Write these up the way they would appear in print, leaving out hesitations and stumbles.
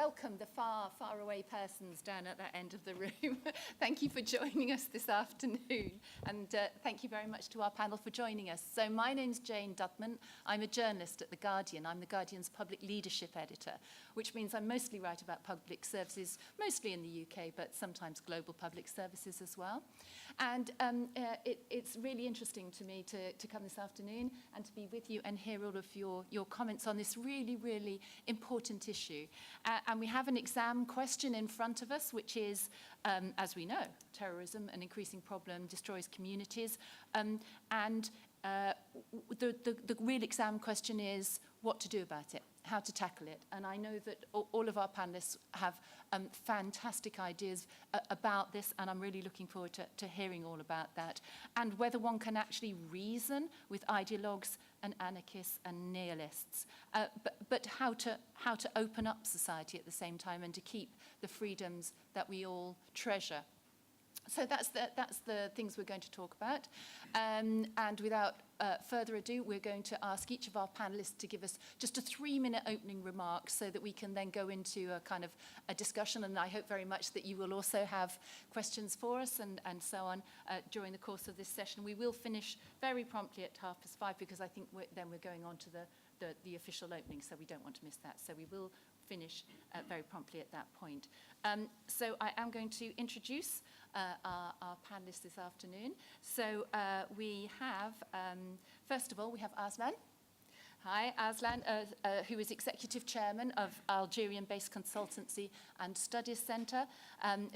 welcome the far, far away persons down at that end of the room. Thank you for joining us this afternoon. And thank you very much to our panel for joining us. So my name's Jane Dudman. I'm a journalist at The Guardian. I'm The Guardian's public leadership editor, which means I mostly write about public services, mostly in the UK, but sometimes global public services as well. And it's really interesting to me to come this afternoon and to be with you and hear all of your comments on this really, really important issue. And we have an exam question in front of us, which is, as we know, terrorism, an increasing problem, destroys communities. The real exam question is what to do about it, how to tackle it. And I know that all of our panelists have fantastic ideas about this, and I'm really looking forward to hearing all about that, and whether one can actually reason with ideologues and anarchists and nihilists, but how to open up society at the same time and to keep the freedoms that we all treasure. So that's the things we're going to talk about. And without further ado, we're going to ask each of our panelists to give us just a 3-minute opening remark so that we can then go into a kind of a discussion. And I hope very much that you will also have questions for us and so on during the course of this session. We will finish very promptly at 5:30 because I think then we're going on to the official opening, so we don't want to miss that. So we will finish very promptly at that point. So I am going to introduce our panelists this afternoon. So we have, first of all, we have Arslan. Hi, Arslan, who is Executive Chairman of Algerian-based Consultancy and Studies Centre,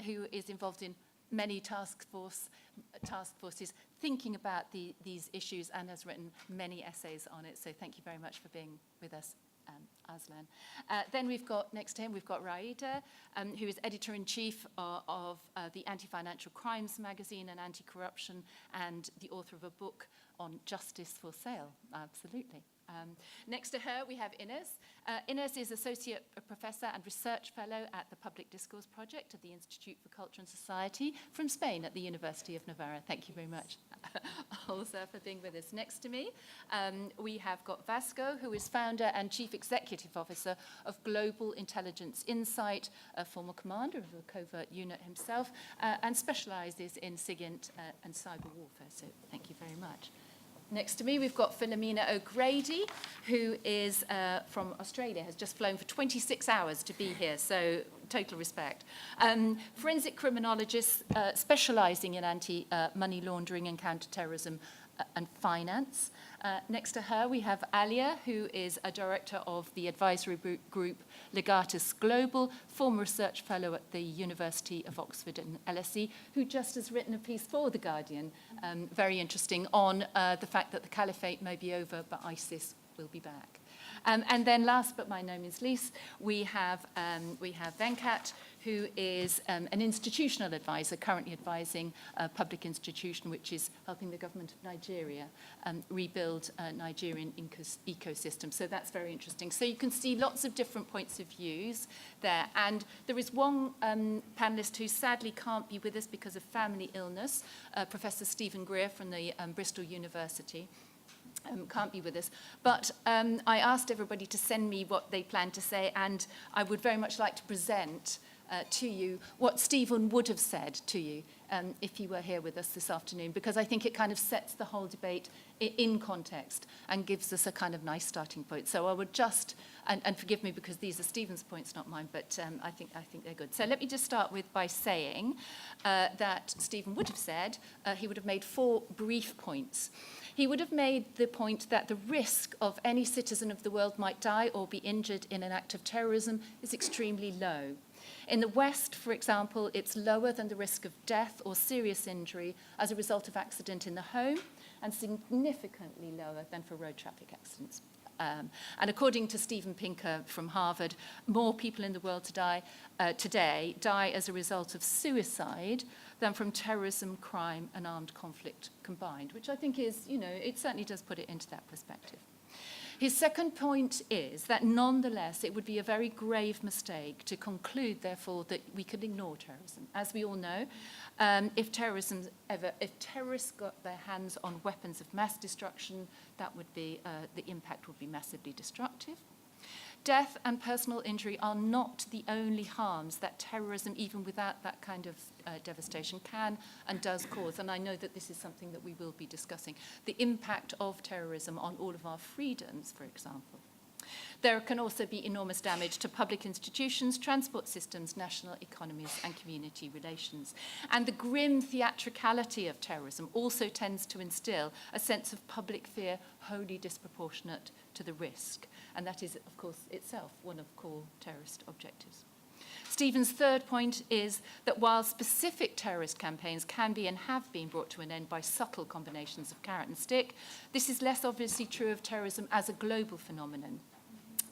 who is involved in many task forces thinking about these issues and has written many essays on it. So thank you very much for being with us, Arslan. Then we've got, next to him, we've got Raida, who is editor-in-chief of the Anti-Financial Crimes magazine and anti-corruption, and the author of a book on justice for sale. Absolutely. Next to her, we have Inés. Inés is Associate Professor and Research Fellow at the Public Discourse Project of the Institute for Culture and Society from Spain at the University of Navarra. Thank you very much, Olza, for being with us. Next to me, we have got Vasco, who is Founder and Chief Executive Officer of Global Intelligence Insight, a former commander of a covert unit himself, and specializes in SIGINT and cyber warfare. So thank you very much. Next to me, we've got Philomena O'Grady, who is from Australia, has just flown for 26 hours to be here, so total respect. Forensic criminologist specializing in anti-money laundering and counter-terrorism and finance. Next to her, we have Alia, who is a director of the advisory group Legatus Global, former research fellow at the University of Oxford and LSE, who just has written a piece for The Guardian, very interesting, on the fact that the caliphate may be over, but ISIS will be back. And then last but by no means least, we have Venkat, who is an institutional advisor, currently advising a public institution which is helping the government of Nigeria rebuild Nigerian ecosystem. So that's very interesting. So you can see lots of different points of views there. And there is one panelist who sadly can't be with us because of family illness, Professor Stephen Greer from the Bristol University. Can't be with us. But I asked everybody to send me what they plan to say, and I would very much like to present to you what Stephen would have said to you if he were here with us this afternoon, because I think it kind of sets the whole debate in context and gives us a kind of nice starting point. So I would just, and forgive me because these are Stephen's points, not mine, but I think they're good. So let me just start by saying that Stephen would have said, he would have made 4 brief points. He would have made the point that the risk of any citizen of the world might die or be injured in an act of terrorism is extremely low. In the West, for example, it's lower than the risk of death or serious injury as a result of accident in the home, and significantly lower than for road traffic accidents. And according to Steven Pinker from Harvard, more people in the world today die as a result of suicide than from terrorism, crime, and armed conflict combined, which I think is, it certainly does put it into that perspective. His second point is that nonetheless it would be a very grave mistake to conclude, therefore, that we could ignore terrorism. As we all know, if terrorists got their hands on weapons of mass destruction, that would be the impact would be massively destructive. Death and personal injury are not the only harms that terrorism, even without that kind of devastation, can and does cause. And I know that this is something that we will be discussing. The impact of terrorism on all of our freedoms, for example. There can also be enormous damage to public institutions, transport systems, national economies, and community relations. And the grim theatricality of terrorism also tends to instill a sense of public fear wholly disproportionate to the risk. And that is, of course, itself one of core terrorist objectives. Stephen's third point is that while specific terrorist campaigns can be and have been brought to an end by subtle combinations of carrot and stick, this is less obviously true of terrorism as a global phenomenon.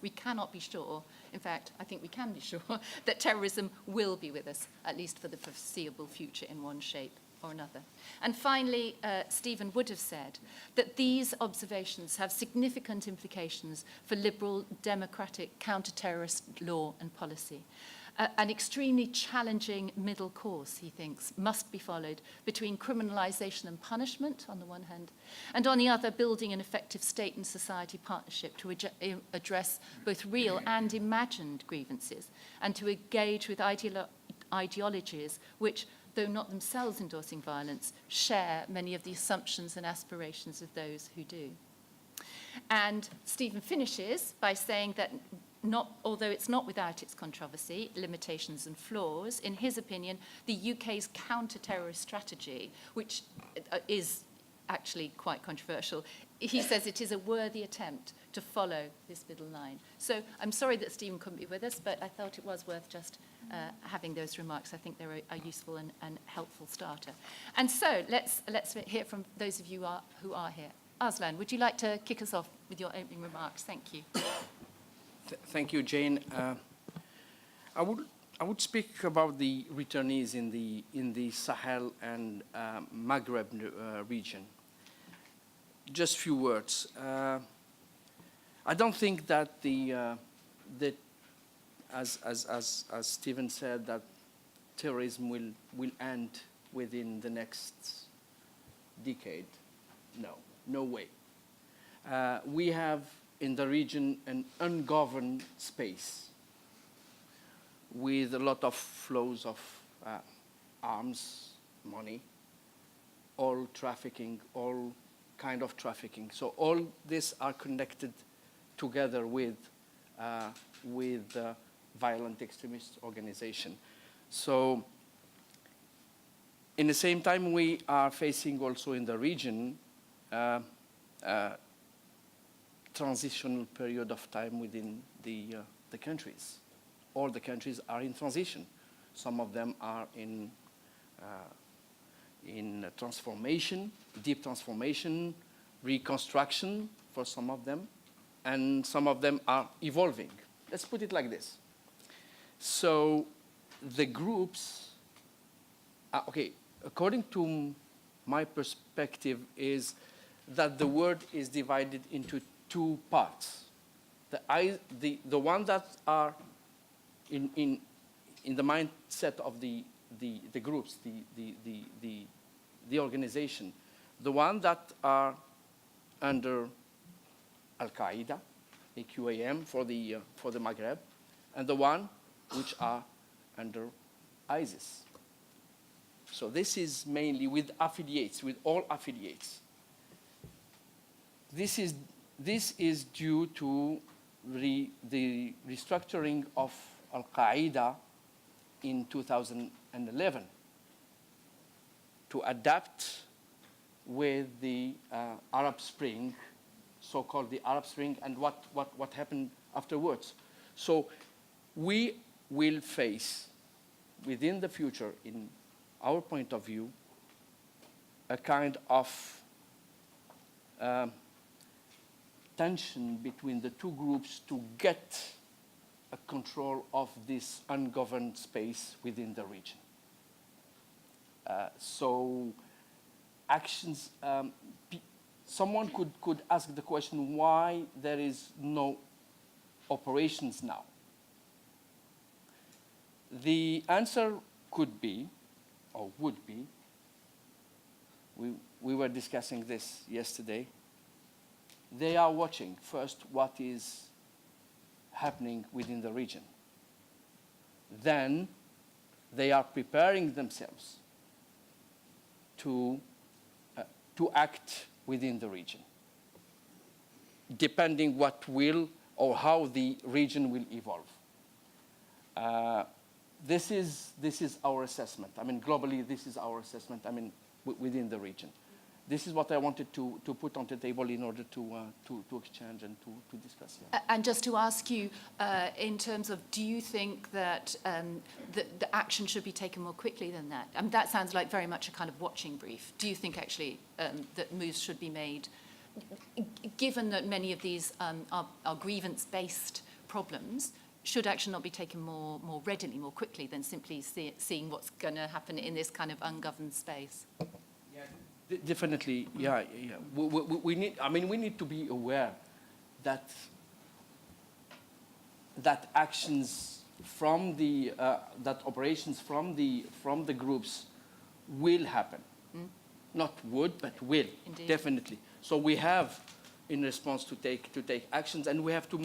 We cannot be sure, in fact, I think we can be sure, that terrorism will be with us, at least for the foreseeable future in one shape or another. And finally, Stephen would have said that these observations have significant implications for liberal, democratic, counter-terrorist law and policy. An extremely challenging middle course, he thinks, must be followed between criminalisation and punishment, on the one hand, and on the other, building an effective state and society partnership to address both real and imagined grievances, and to engage with ideologies which, though not themselves endorsing violence, share many of the assumptions and aspirations of those who do. And Stephen finishes by saying that although it's not without its controversy, limitations and flaws, in his opinion, the UK's counter-terrorist strategy, which is actually quite controversial, he says it is a worthy attempt to follow this middle line. So I'm sorry that Stephen couldn't be with us, but I thought it was worth just having those remarks. I think they're a useful and helpful starter. And so let's hear from those of you who are here. Arslan, would you like to kick us off with your opening remarks? Thank you. Thank you, Jane. I would speak about the returnees in the Sahel and Maghreb region. Just few words. I don't think that as Stephen said, that terrorism will end within the next decade. No way. We have in the region an ungoverned space with a lot of flows of arms, money, all trafficking, all kind of trafficking. So all these are connected together with violent extremist organization. So in the same time, we are facing also in the region transitional period of time within the countries. All the countries are in transition. Some of them are in transformation, deep transformation, reconstruction for some of them, and some of them are evolving. Let's put it like this. So the groups, okay, according to my perspective, is that the world is divided into two parts. The ones that are in the mindset of the groups, the organization, the ones that are under Al-Qaeda, AQAM for the Maghreb, and the one which are under ISIS. So this is mainly with affiliates, with all affiliates. This is due to the restructuring of Al-Qaeda in 2011 to adapt with the Arab Spring, so-called the Arab Spring, and what happened afterwards. So we will face, within the future, in our point of view, a kind of tension between the two groups to get a control of this ungoverned space within the region. So actions, someone could ask the question why there is no operations now. The answer could be, or would be, we were discussing this yesterday, they are watching first what is happening within the region, then they are preparing themselves to act within the region, depending what will or how the region will evolve. This is our assessment. I mean, globally, this is our assessment, I mean, within the region. This is what I wanted to put on the table in order to exchange and to discuss. Yeah. And just to ask you, in terms of, do you think that the action should be taken more quickly than that? I mean, that sounds like very much a kind of watching brief. Do you think actually that moves should be made, given that many of these are grievance-based problems? Should action not be taken more readily, more quickly than simply seeing what's going to happen in this kind of ungoverned space? Yeah, definitely, yeah. We need. I mean, we need to be aware that actions from the that operations from the groups will happen. Not would, but will. Indeed. Definitely. So we have, in response, to take actions, and we have to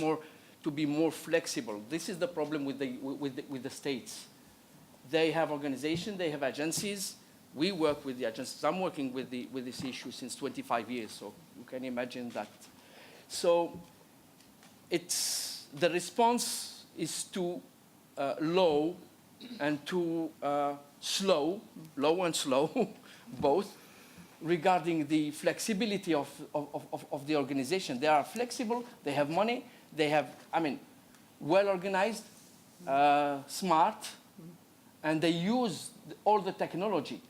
be more flexible. This is the problem with the states. They have organizations, they have agencies. We work with the agencies. I'm working with this issue since 25 years, so you can imagine that. So the response is too low and too slow, low and slow, both, regarding the flexibility of the organization. They are flexible, they have money, they have, I mean, well-organized, smart, and they use all the technology.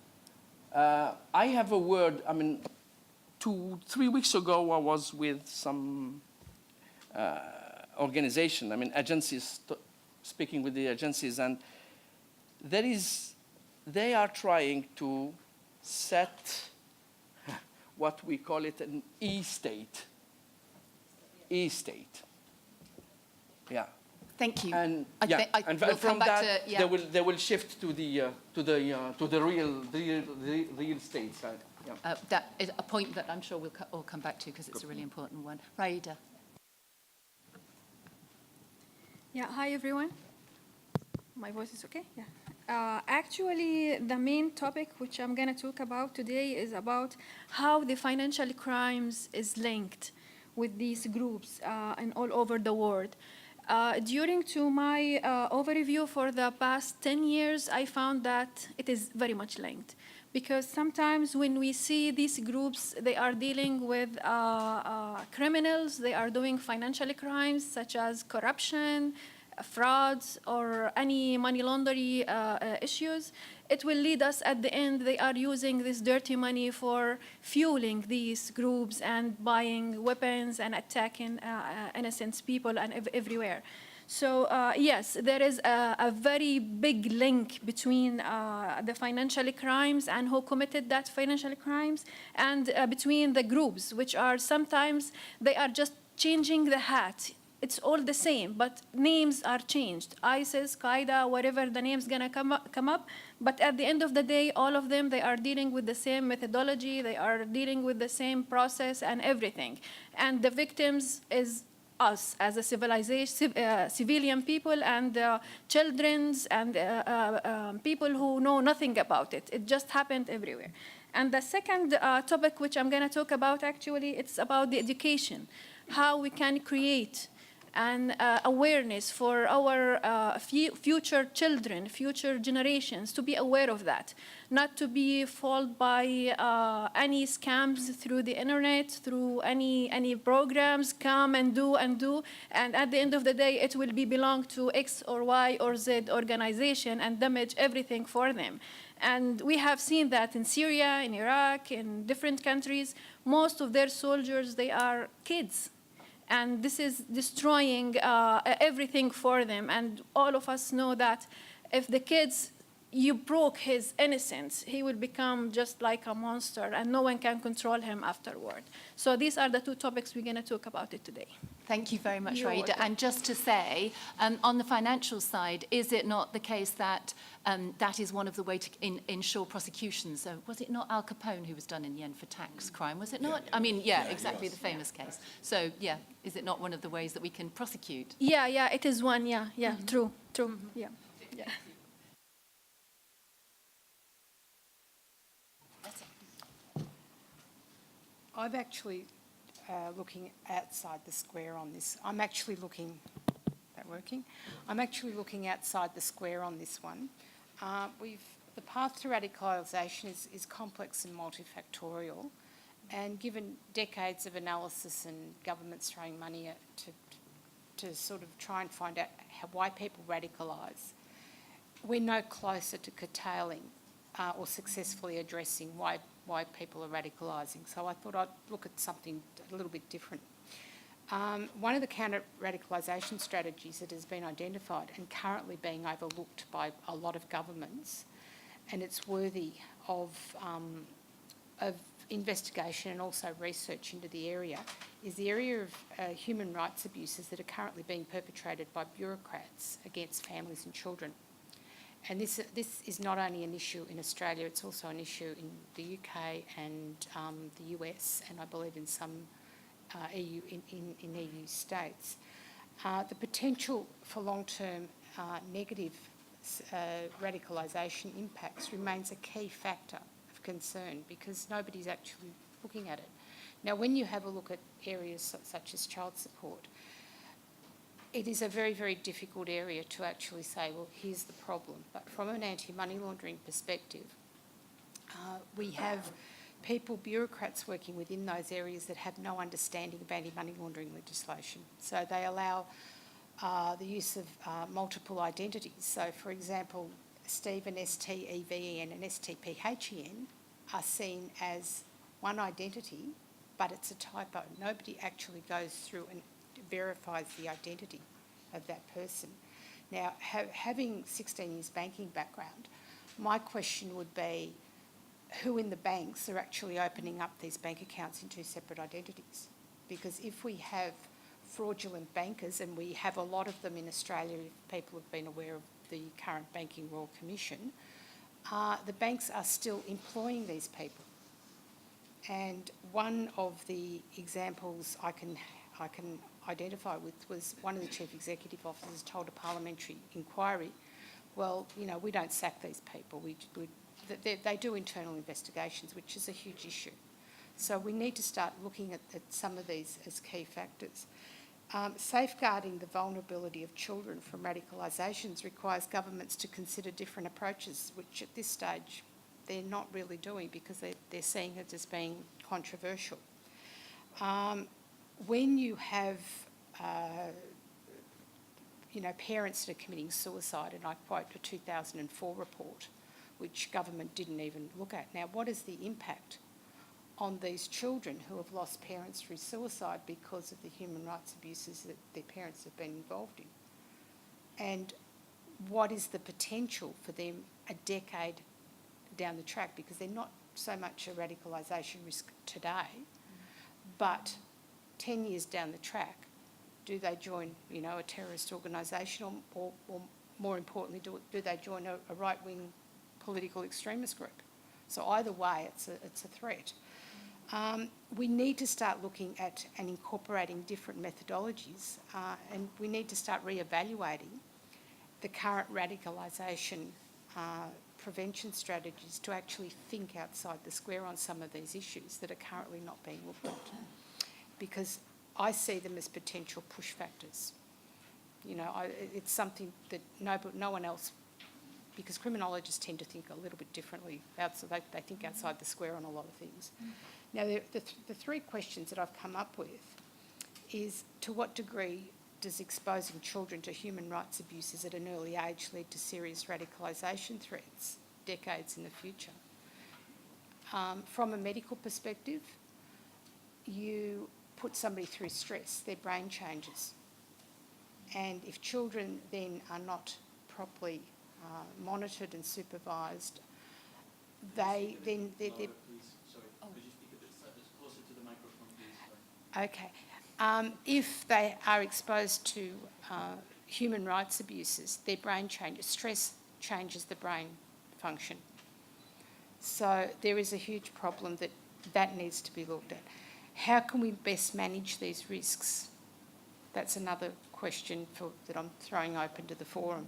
I have a word, I mean, 2-3 weeks ago, I was with some organization, I mean, agencies, speaking with the agencies, and they are trying to set what we call it an E-state. E-state. Yeah. Thank you. And we'll from that, yeah. they will shift to the real state side. Yeah. That is a point that I'm sure we'll all come back to because it's a really important one. Raida. Yeah. Hi, everyone. My voice is okay. Yeah. Actually, the main topic which I'm going to talk about today is about how the financial crimes is linked with these groups and all over the world. During my overview for the past 10 years, I found that it is very much linked. Because sometimes when we see these groups, they are dealing with criminals, they are doing financial crimes such as corruption, frauds, or any money laundering issues. It will lead us at the end, they are using this dirty money for fueling these groups and buying weapons and attacking innocent people and everywhere. So yes, there is a very big link between the financial crimes and who committed that financial crimes and between the groups, which are sometimes, they are just changing the hat. It's all the same, but names are changed. ISIS, Qaeda, whatever the name's gonna come up. But at the end of the day, all of them, they are dealing with the same methodology, they are dealing with the same process and everything. And the victims is us as a civilization, civilian people and children's and people who know nothing about it. It just happened everywhere. And the second topic which I'm gonna talk about actually, it's about the education. How we can create an awareness for our future children, future generations, to be aware of that, not to be fooled by any scams through the internet, through any programs, come and do, and at the end of the day, it will belong to X or Y or Z organization and damage everything for them. And we have seen that in Syria, in Iraq, in different countries, most of their soldiers, they are kids. And this is destroying everything for them. And all of us know that if the kids you broke his innocence, he will become just like a monster, and no one can control him afterward. So these are the two topics we're going to talk about it today. Thank you very much, You're Raida. welcome. And just to say, on the financial side, is it not the case that that is one of the ways to ensure prosecution? So was it not Al Capone who was done in the end for tax crime? Was it not? I mean, yeah, exactly, the famous case. So, yeah, is it not one of the ways that we can prosecute? Yeah, it is one, true, yeah. I'm actually looking outside the square on this. I'm actually looking outside the square on this one. The path to radicalisation is complex and multifactorial, and given decades of analysis and governments throwing money at to sort of try and find out why people radicalise, we're no closer to curtailing or successfully addressing why people are radicalising. So I thought I'd look at something a little bit different. One of the counter-radicalisation strategies that has been identified and currently being overlooked by a lot of governments, and it's worthy of investigation and also research into the area, is the area of human rights abuses that are currently being perpetrated by bureaucrats against families and children. And this is not only an issue in Australia, it's also an issue in the UK and the US, and I believe in some EU states. The potential for long-term negative radicalisation impacts remains a key factor of concern because nobody's actually looking at it. Now, when you have a look at areas such as child support, it is a very, very difficult area to actually say, well, here's the problem. But from an anti-money laundering perspective, we have bureaucrats working within those areas that have no understanding of anti-money laundering legislation. So they allow the use of multiple identities. So, for example, Stephen, S-T-E-V-E-N and S-T-P-H-E-N are seen as one identity, but it's a typo. Nobody actually goes through and verifies the identity of that person. Now, having 16 years banking background, my question would be who in the banks are actually opening up these bank accounts in two separate identities? Because if we have fraudulent bankers, and we have a lot of them in Australia, if people have been aware of the current Banking Royal Commission, the banks are still employing these people. And one of the examples I can identify with was one of the chief executive officers told a parliamentary inquiry, well, you know, we don't sack these people. They do internal investigations, which is a huge issue. So we need to start looking at some of these as key factors. Safeguarding the vulnerability of children from radicalisations requires governments to consider different approaches, which at this stage they're not really doing because they're seeing it as being controversial. When you have, parents that are committing suicide, and I quote a 2004 report, which government didn't even look at. Now, what is the impact on these children who have lost parents through suicide because of the human rights abuses that their parents have been involved in? And what is the potential for them a decade down the track? Because they're not so much a radicalisation risk today, but 10 years down the track, do they join, a terrorist organisation, or more importantly, do they join a right-wing political extremist group? So either way, it's a threat. We need to start looking at and incorporating different methodologies, and we need to start re-evaluating the current radicalisation prevention strategies to actually think outside the square on some of these issues that are currently not being looked at. Because I see them as potential push factors. It's something that no one else, because criminologists tend to think a little bit differently. They think outside the square on a lot of things. Now, the three questions that I've come up with is, to what degree does exposing children to human rights abuses at an early age lead to serious radicalisation threats decades in the future? From a medical perspective, you put somebody through stress, their brain changes. And if children then are not properly monitored and supervised, they then... Please, sorry. Could you speak a bit closer to the microphone, please? Sorry. Okay. If they are exposed to human rights abuses, their brain changes. Stress changes the brain function. So there is a huge problem that needs to be looked at. How can we best manage these risks? That's another question that I'm throwing open to the forum.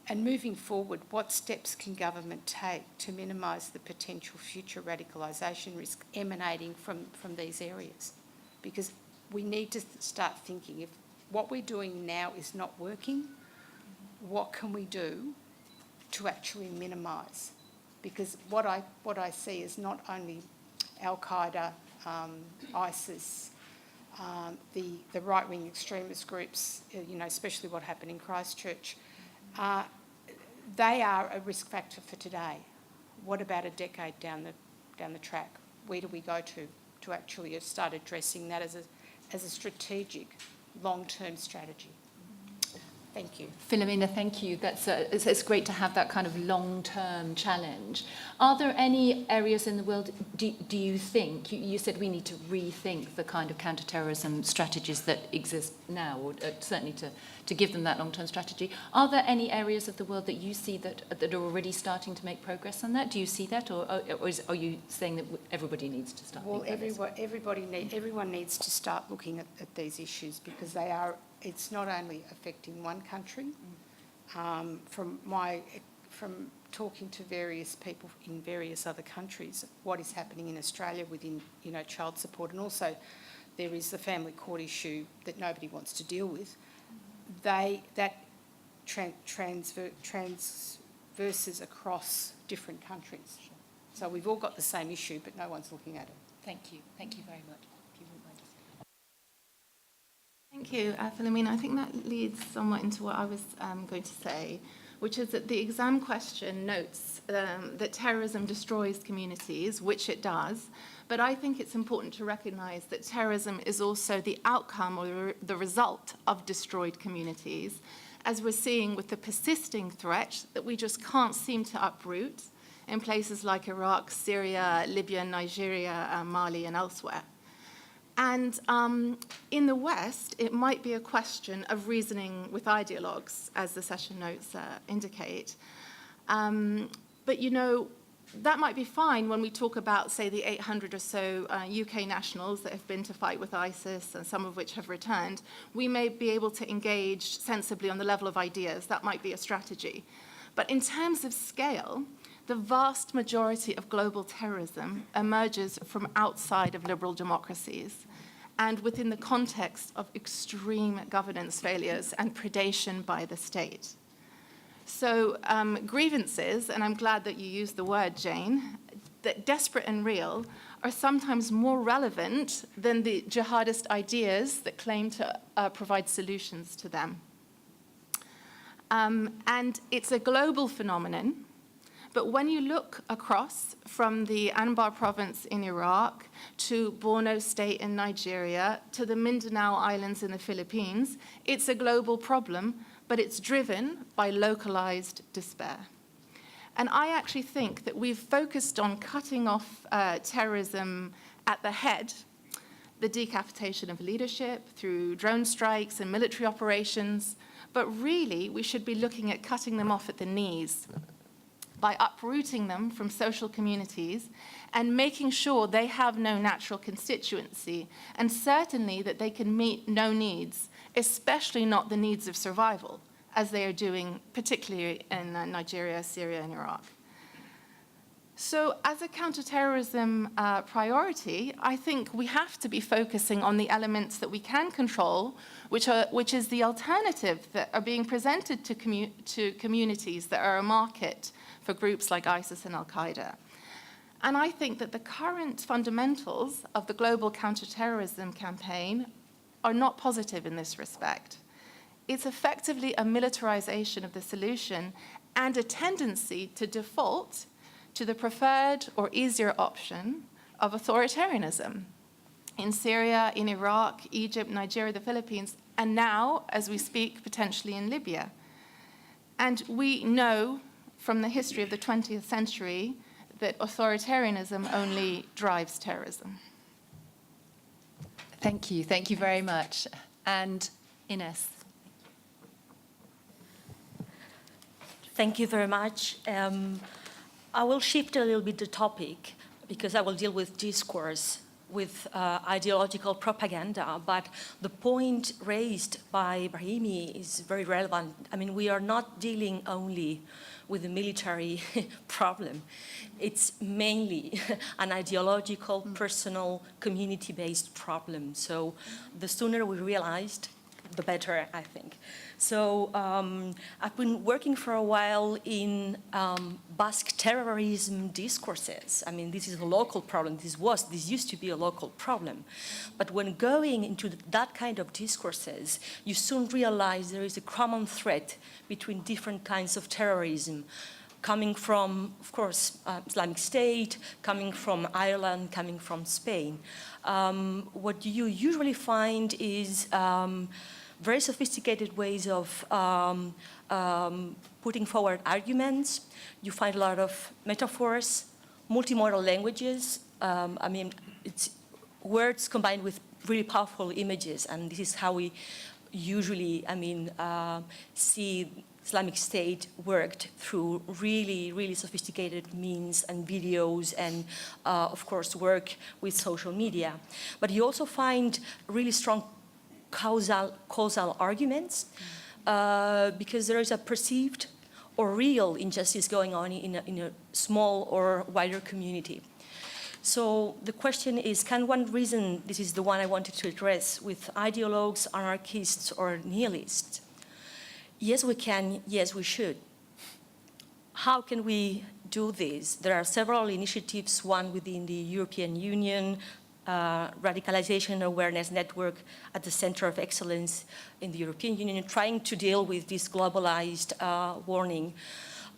And moving forward, what steps can government take to minimise the potential future radicalisation risk emanating from these areas? Because we need to start thinking, if what we're doing now is not working, what can we do to actually minimise? Because what I see is not only Al-Qaeda, ISIS, the right-wing extremist groups, especially what happened in Christchurch, they are a risk factor for today. What about a decade down the track? Where do we go to actually start addressing that as a strategic, long-term strategy? Thank you. Philomena, thank you. It's great to have that kind of long-term challenge. Are there any areas in the world, do you think, you said we need to rethink the kind of counter-terrorism strategies that exist now, or certainly to give them that long-term strategy. Are there any areas of the world that you see that are already starting to make progress on that? Do you see that, or are you saying that everybody needs to start? Well, everyone needs to start looking at these issues, because it's not only affecting one country. From talking to various people in various other countries, what is happening in Australia within, child support, and also there is the family court issue that nobody wants to deal with. That transverses across different countries. So we've all got the same issue, but no one's looking at it. Thank you. Thank you very much. If you wouldn't mind just... Thank you, Philomena. I think that leads somewhat into what I was going to say, which is that the exam question notes that terrorism destroys communities, which it does, but I think it's important to recognise that terrorism is also the outcome or the result of destroyed communities, as we're seeing with the persisting threat that we just can't seem to uproot in places like Iraq, Syria, Libya, Nigeria, Mali, and elsewhere. And in the West, it might be a question of reasoning with ideologues, as the session notes indicate. But, that might be fine when we talk about, say, the 800 or so UK nationals that have been to fight with ISIS, and some of which have returned. We may be able to engage sensibly on the level of ideas. That might be a strategy. But in terms of scale, the vast majority of global terrorism emerges from outside of liberal democracies and within the context of extreme governance failures and predation by the state. So grievances, and I'm glad that you used the word, Jane, that desperate and real, are sometimes more relevant than the jihadist ideas that claim to provide solutions to them. And it's a global phenomenon. But when you look across from the Anbar province in Iraq to Borno State in Nigeria to the Mindanao Islands in the Philippines, it's a global problem, but it's driven by localized despair. And I actually think that we've focused on cutting off terrorism at the head, the decapitation of leadership through drone strikes and military operations, but really we should be looking at cutting them off at the knees, by uprooting them from social communities and making sure they have no natural constituency, and certainly that they can meet no needs, especially not the needs of survival, as they are doing particularly in Nigeria, Syria, and Iraq. So as a counterterrorism priority, I think we have to be focusing on the elements that we can control, which is the alternative that are being presented to communities that are a market for groups like ISIS and Al-Qaeda. And I think that the current fundamentals of the global counterterrorism campaign are not positive in this respect. It's effectively a militarization of the solution and a tendency to default to the preferred or easier option of authoritarianism in Syria, in Iraq, Egypt, Nigeria, the Philippines, and now, as we speak, potentially in Libya. And we know from the history of the 20th century that authoritarianism only drives terrorism. Thank you very much. And Ines. Thank you very much. I will shift a little bit the topic because I will deal with discourse, with ideological propaganda, but the point raised by Brahimi is very relevant. I mean, we are not dealing only with a military problem. It's mainly an ideological, personal, community-based problem. So the sooner we realized, the better, I think. So I've been working for a while in Basque terrorism discourses. I mean, this is a local problem. This used to be a local problem. But when going into that kind of discourses, you soon realize there is a common thread between different kinds of terrorism, coming from, of course, Islamic State, coming from Ireland, coming from Spain. What you usually find is very sophisticated ways of putting forward arguments. You find a lot of metaphors, multimodal languages. I mean, it's words combined with really powerful images, and this is how we usually, see Islamic State worked through really, really sophisticated means and videos and, of course, work with social media. But you also find really strong causal arguments because there is a perceived or real injustice going on in a small or wider community. So the question is, can one reason, this is the one I wanted to address, with ideologues, anarchists, or nihilists? Yes, we can. Yes, we should. How can we do this? There are several initiatives, one within the European Union, Radicalization Awareness Network at the Center of Excellence in the European Union, trying to deal with this globalized warning.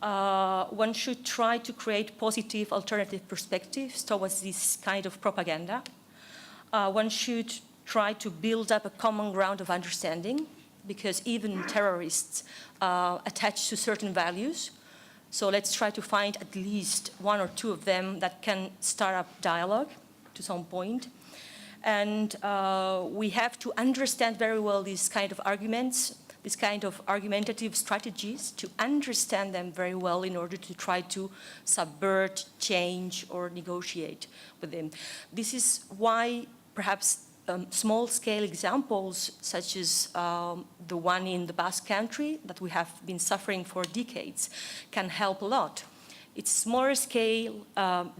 One should try to create positive alternative perspectives towards this kind of propaganda. One should try to build up a common ground of understanding, because even terrorists attach to certain values. So let's try to find at least one or two of them that can start up dialogue to some point. And we have to understand very well these kind of arguments, these kind of argumentative strategies, to understand them very well in order to try to subvert, change, or negotiate with them. This is why perhaps small-scale examples, such as the one in the Basque Country that we have been suffering for decades, can help a lot. It's smaller scale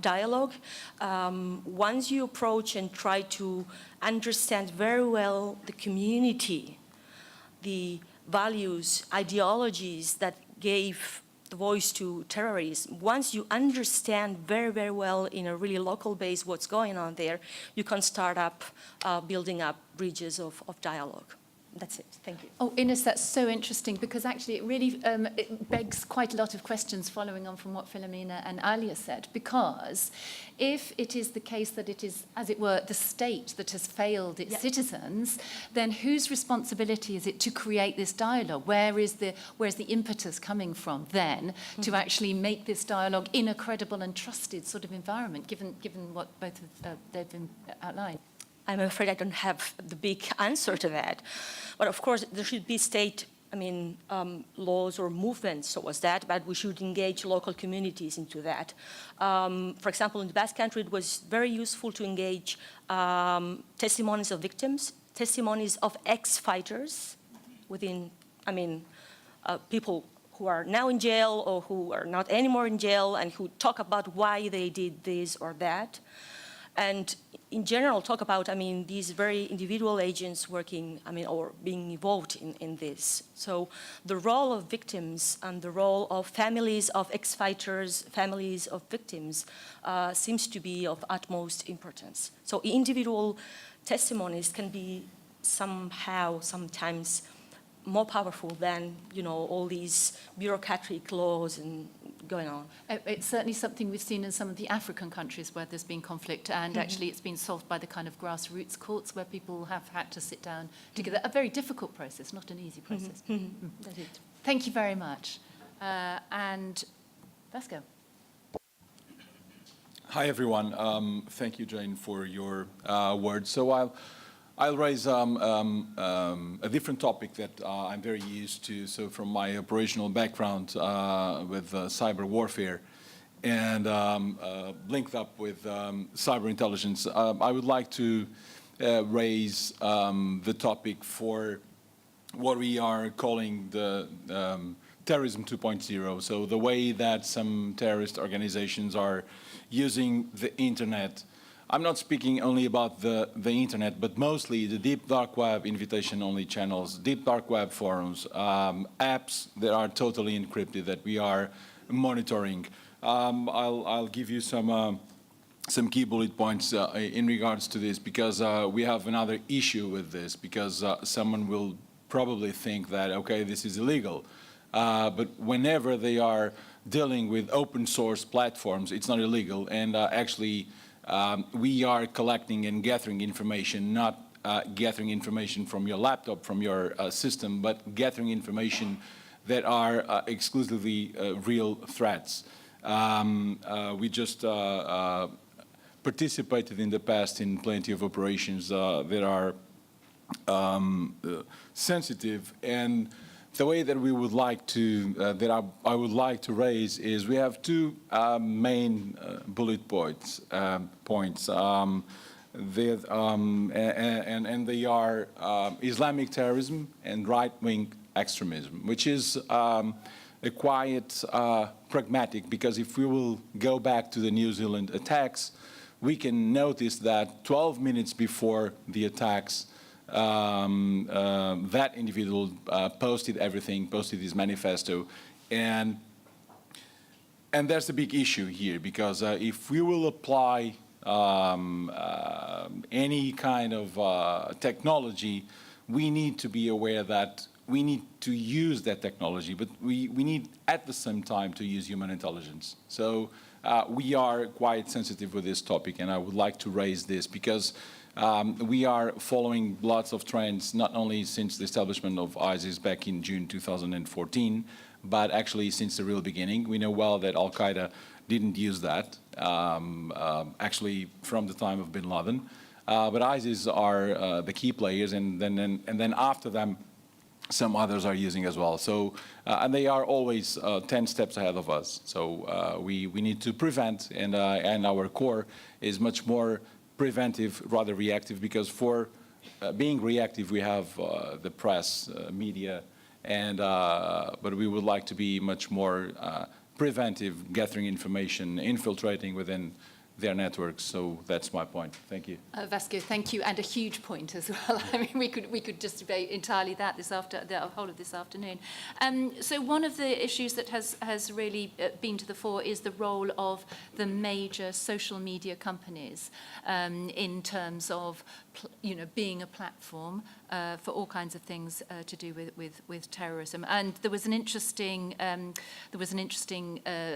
dialogue. Once you approach and try to understand very well the community, the values, ideologies that gave the voice to terrorism, once you understand very, very well in a really local base what's going on there, you can start up building up bridges of dialogue. That's it. Thank you. Oh, Ines, that's so interesting, because actually it really it begs quite a lot of questions following on from what Philomena and Alia said, because if it is the case that it is, as it were, the state that has failed its citizens, then whose responsibility is it to create this dialogue? Where's the impetus coming from then to actually make this dialogue in a credible and trusted sort of environment, given what both of they've been outlined? I'm afraid I don't have the big answer to that. But of course, there should be state, laws or movements towards that, but we should engage local communities into that. For example, in the Basque Country, it was very useful to engage testimonies of victims, testimonies of ex-fighters within, people who are now in jail or who are not anymore in jail and who talk about why they did this or that. And in general, talk about, these very individual agents working, or being involved in this. So the role of victims and the role of families of ex-fighters, families of victims, seems to be of utmost importance. So individual testimonies can be somehow, sometimes, more powerful than, all these bureaucratic laws and going on. It's certainly something we've seen in some of the African countries where there's been conflict, and actually it's been solved by the kind of grassroots courts where people have had to sit down together. A very difficult process, not an easy process. Thank you very much. And Vasco. Hi, everyone. Thank you, Jane, for your words. So I'll raise a different topic that I'm very used to. So from my operational background with cyber warfare and linked up with cyber intelligence, I would like to raise the topic for what we are calling the Terrorism 2.0. So the way that some terrorist organizations are using the internet. I'm not speaking only about the internet, but mostly the deep dark web invitation-only channels, deep dark web forums, apps that are totally encrypted that we are monitoring. I'll give you some key bullet points in regards to this, because we have another issue with this, because someone will probably think that, okay, this is illegal. But whenever they are dealing with open source platforms, it's not illegal. And actually, we are collecting and gathering information, not gathering information from your laptop, from your system, but gathering information that are exclusively real threats. We just participated in the past in plenty of operations that are sensitive, and the way that we would like to, I would like to raise is we have two main bullet points, and they are Islamic terrorism and right-wing extremism, which is a quite pragmatic, because if we will go back to the New Zealand attacks, we can notice that 12 minutes before the attacks, that individual posted everything, posted his manifesto, and there's a big issue here, because if we will apply any kind of technology, we need to be aware that we need to use that technology, but we need at the same time to use human intelligence. So we are quite sensitive with this topic, and I would like to raise this because we are following lots of trends, not only since the establishment of ISIS back in June 2014, but actually since the real beginning. We know well that Al-Qaeda didn't use that, actually from the time of bin Laden. But ISIS are the key players, and then after them, some others are using as well. So, and they are always 10 steps ahead of us. So we need to prevent, and our core is much more preventive, rather reactive, because for being reactive, we have the press, media, and but we would like to be much more preventive, gathering information, infiltrating within their networks. So that's my point. Thank you. Vasco, thank you, and a huge point as well. I mean, we could just debate entirely that the whole of this afternoon. So one of the issues that has really been to the fore is the role of the major social media companies in terms of being a platform for all kinds of things to do with terrorism. And there was an interesting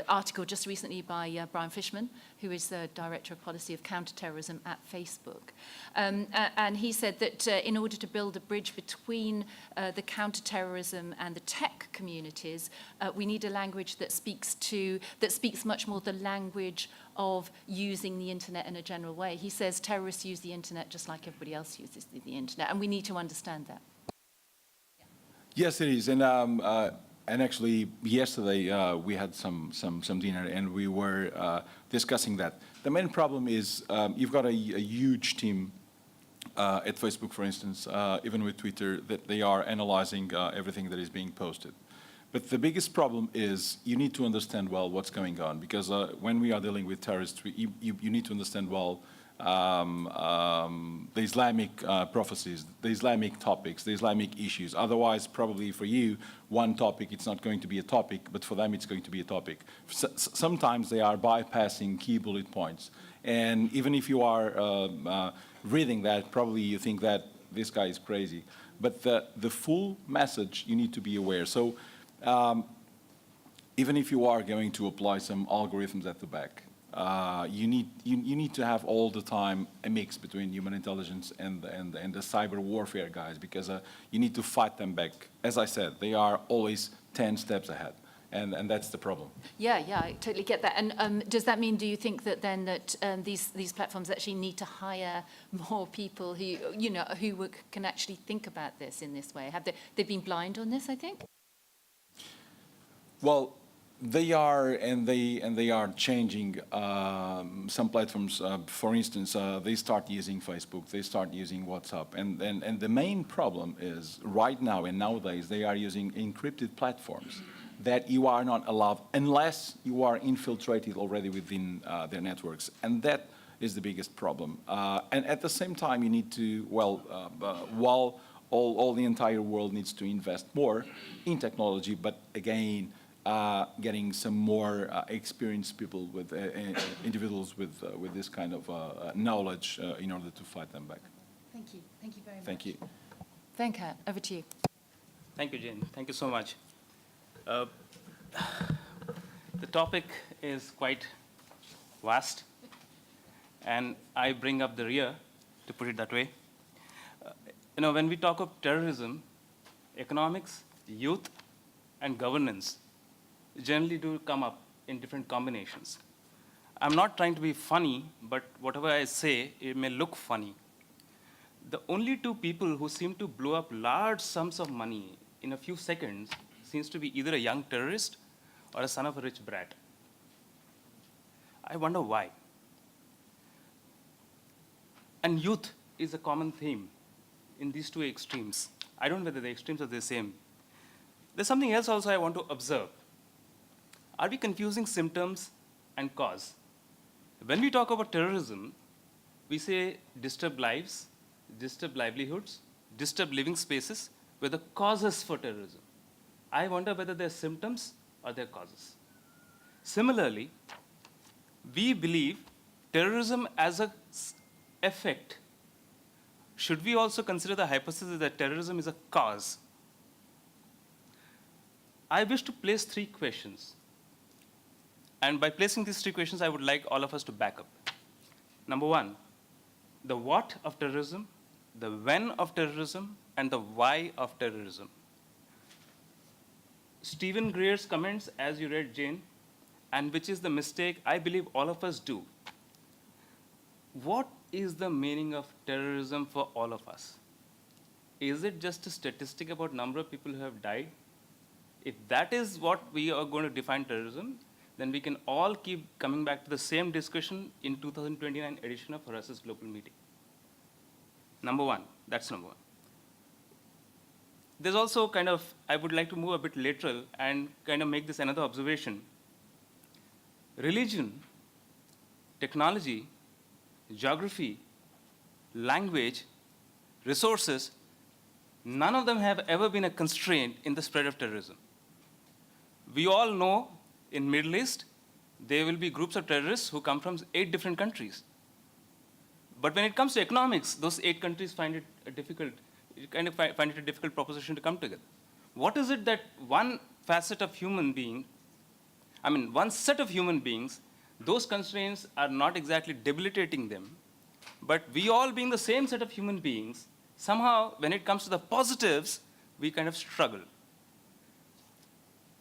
article just recently by Brian Fishman, who is the Director of Policy of Counterterrorism at Facebook. And he said that in order to build a bridge between the counterterrorism and the tech communities, we need a language that speaks much more the language of using the internet in a general way. He says terrorists use the internet just like everybody else uses the internet, and we need to understand that. Yes, it is, and actually yesterday we had some dinner, and we were discussing that. The main problem is you've got a huge team at Facebook, for instance, even with Twitter, that they are analyzing everything that is being posted. But the biggest problem is you need to understand well what's going on, because when we are dealing with terrorists, you need to understand well the Islamic prophecies, the Islamic topics, the Islamic issues. Otherwise, probably for you, one topic, it's not going to be a topic, but for them, it's going to be a topic. Sometimes they are bypassing key bullet points. And even if you are reading that, probably you think that this guy is crazy. But the full message, you need to be aware. So even if you are going to apply some algorithms at the back, you need to have all the time a mix between human intelligence and the cyber warfare guys, because you need to fight them back. As I said, they are always 10 steps ahead. And that's the problem. Yeah, I totally get that. And does that mean, do you think that then that these platforms actually need to hire more people who, can actually think about this in this way? Have they've been blind on this, I think? Well, they are, and they are changing some platforms. For instance, they start using Facebook, they start using WhatsApp, and the main problem is right now and nowadays they are using encrypted platforms that you are not allowed unless you are infiltrated already within their networks, and that is the biggest problem. And at the same time, you need to, while all the entire world needs to invest more in technology, but again, getting some more experienced people, with individuals with this kind of knowledge in order to fight them back. Thank you. Thank you very much. Thank you. Venkat, over to you. Thank you, Jane. Thank you so much. The topic is quite vast, and I bring up the rear, to put it that way. When we talk of terrorism, economics, youth, and governance generally do come up in different combinations. I'm not trying to be funny, but whatever I say, it may look funny. The only two people who seem to blow up large sums of money in a few seconds seems to be either a young terrorist or a son of a rich brat. I wonder why. And youth is a common theme in these two extremes. I don't know whether the extremes are the same. There's something else also I want to observe. Are we confusing symptoms and cause? When we talk about terrorism, we say disturbed lives, disturbed livelihoods, disturbed living spaces were the causes for terrorism. I wonder whether they're symptoms or they're causes. Similarly, we believe terrorism as an effect. Should we also consider the hypothesis that terrorism is a cause? I wish to place three questions. And by placing these three questions, I would like all of us to back up. Number one, the what of terrorism, the when of terrorism, and the why of terrorism. Stephen Greer's comments, as you read, Jane, and which is the mistake I believe all of us do. What is the meaning of terrorism for all of us? Is it just a statistic about number of people who have died? If that is what we are going to define terrorism, then we can all keep coming back to the same discussion in 2029 edition of Horasis Global Meeting. Number one, that's number one. There's also I would like to move a bit lateral and make this another observation. Religion, technology, geography, language, resources, none of them have ever been a constraint in the spread of terrorism. We all know in Middle East, there will be groups of terrorists who come from 8 different countries. But when it comes to economics, those 8 countries find it a difficult proposition to come together. What is it that one set of human beings, those constraints are not exactly debilitating them, but we all being the same set of human beings, somehow when it comes to the positives, we struggle.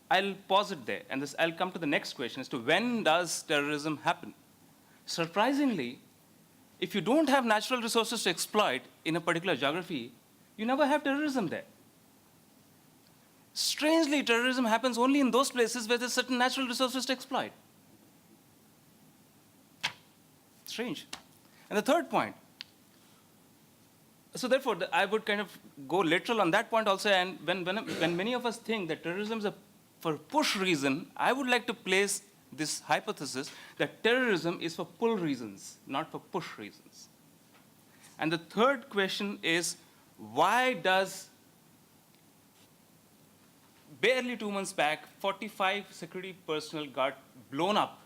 I'll pause it there, and I'll come to the next question as to when does terrorism happen? Surprisingly, if you don't have natural resources to exploit in a particular geography, you never have terrorism there. Strangely, terrorism happens only in those places where there's certain natural resources to exploit. Strange. And the third point, so therefore, I would go literal on that point also, and when many of us think that terrorism is for push reason, I would like to place this hypothesis that terrorism is for pull reasons, not for push reasons. And the third question is, why does, barely 2 months back, 45 security personnel got blown up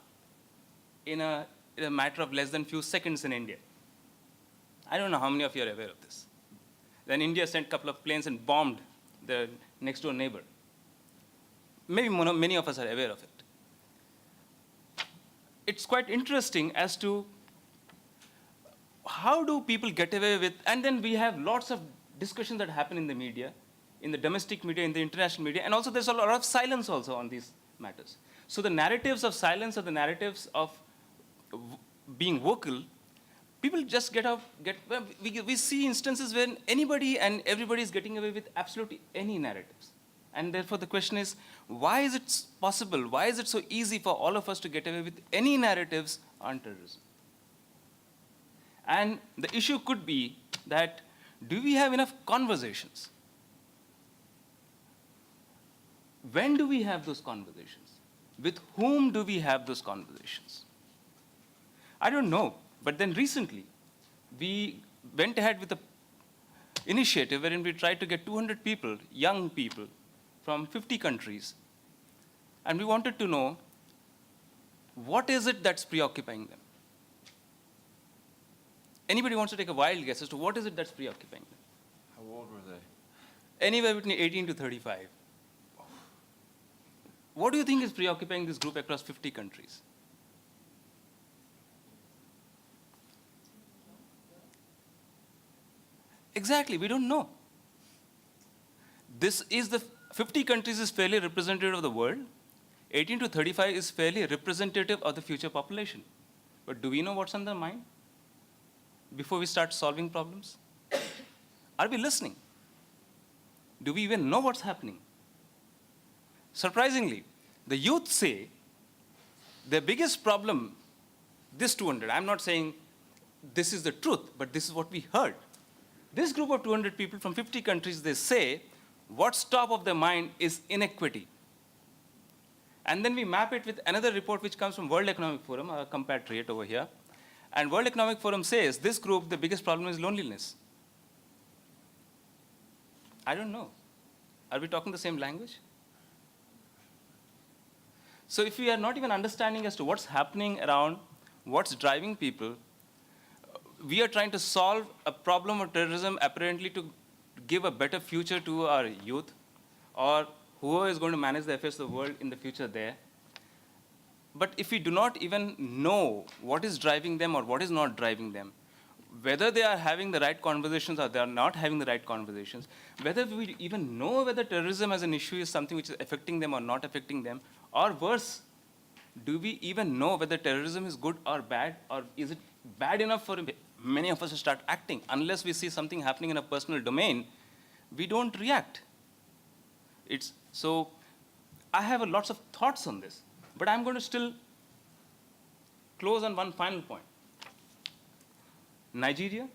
in a matter of less than few seconds in India? I don't know how many of you are aware of this. Then India sent a couple of planes and bombed the next door neighbor. Maybe many of us are aware of it. It's quite interesting as to how do people get away with, and then we have lots of discussions that happen in the media, in the domestic media, in the international media, and also there's a lot of silence also on these matters. So the narratives of silence or the narratives of being vocal, people just we see instances when anybody and everybody is getting away with absolutely any narratives. And therefore the question is, why is it possible? Why is it so easy for all of us to get away with any narratives on terrorism? And the issue could be that, do we have enough conversations? When do we have those conversations? With whom do we have those conversations? I don't know, but then recently, we went ahead with an initiative wherein we tried to get 200 people, young people, from 50 countries, and we wanted to know, what is it that's preoccupying them? Anybody wants to take a wild guess as to what is it that's preoccupying them? How old were they? Anywhere between 18 to 35. What do you think is preoccupying this group across 50 countries? Exactly, we don't know. This is 50 countries is fairly representative of the world. 18 to 35 is fairly representative of the future population. But do we know what's on their mind before we start solving problems? Are we listening? Do we even know what's happening? Surprisingly, the youth say their biggest problem, this 200, I'm not saying this is the truth, but this is what we heard. This group of 200 people from 50 countries, they say what's top of their mind is inequity. And then we map it with another report which comes from World Economic Forum, a compatriot over here. And World Economic Forum says this group, the biggest problem is loneliness. I don't know. Are we talking the same language? So if we are not even understanding as to what's happening around, what's driving people, we are trying to solve a problem of terrorism apparently to give a better future to our youth, or whoever is going to manage the affairs of the world in the future there. But if we do not even know what is driving them or what is not driving them, whether they are having the right conversations or they are not having the right conversations, whether we even know whether terrorism as an issue is something which is affecting them or not affecting them, or worse, do we even know whether terrorism is good or bad, or is it bad enough for many of us to start acting? Unless we see something happening in a personal domain, we don't react. So I have lots of thoughts on this, but I'm going to still close on one final point. Nigeria,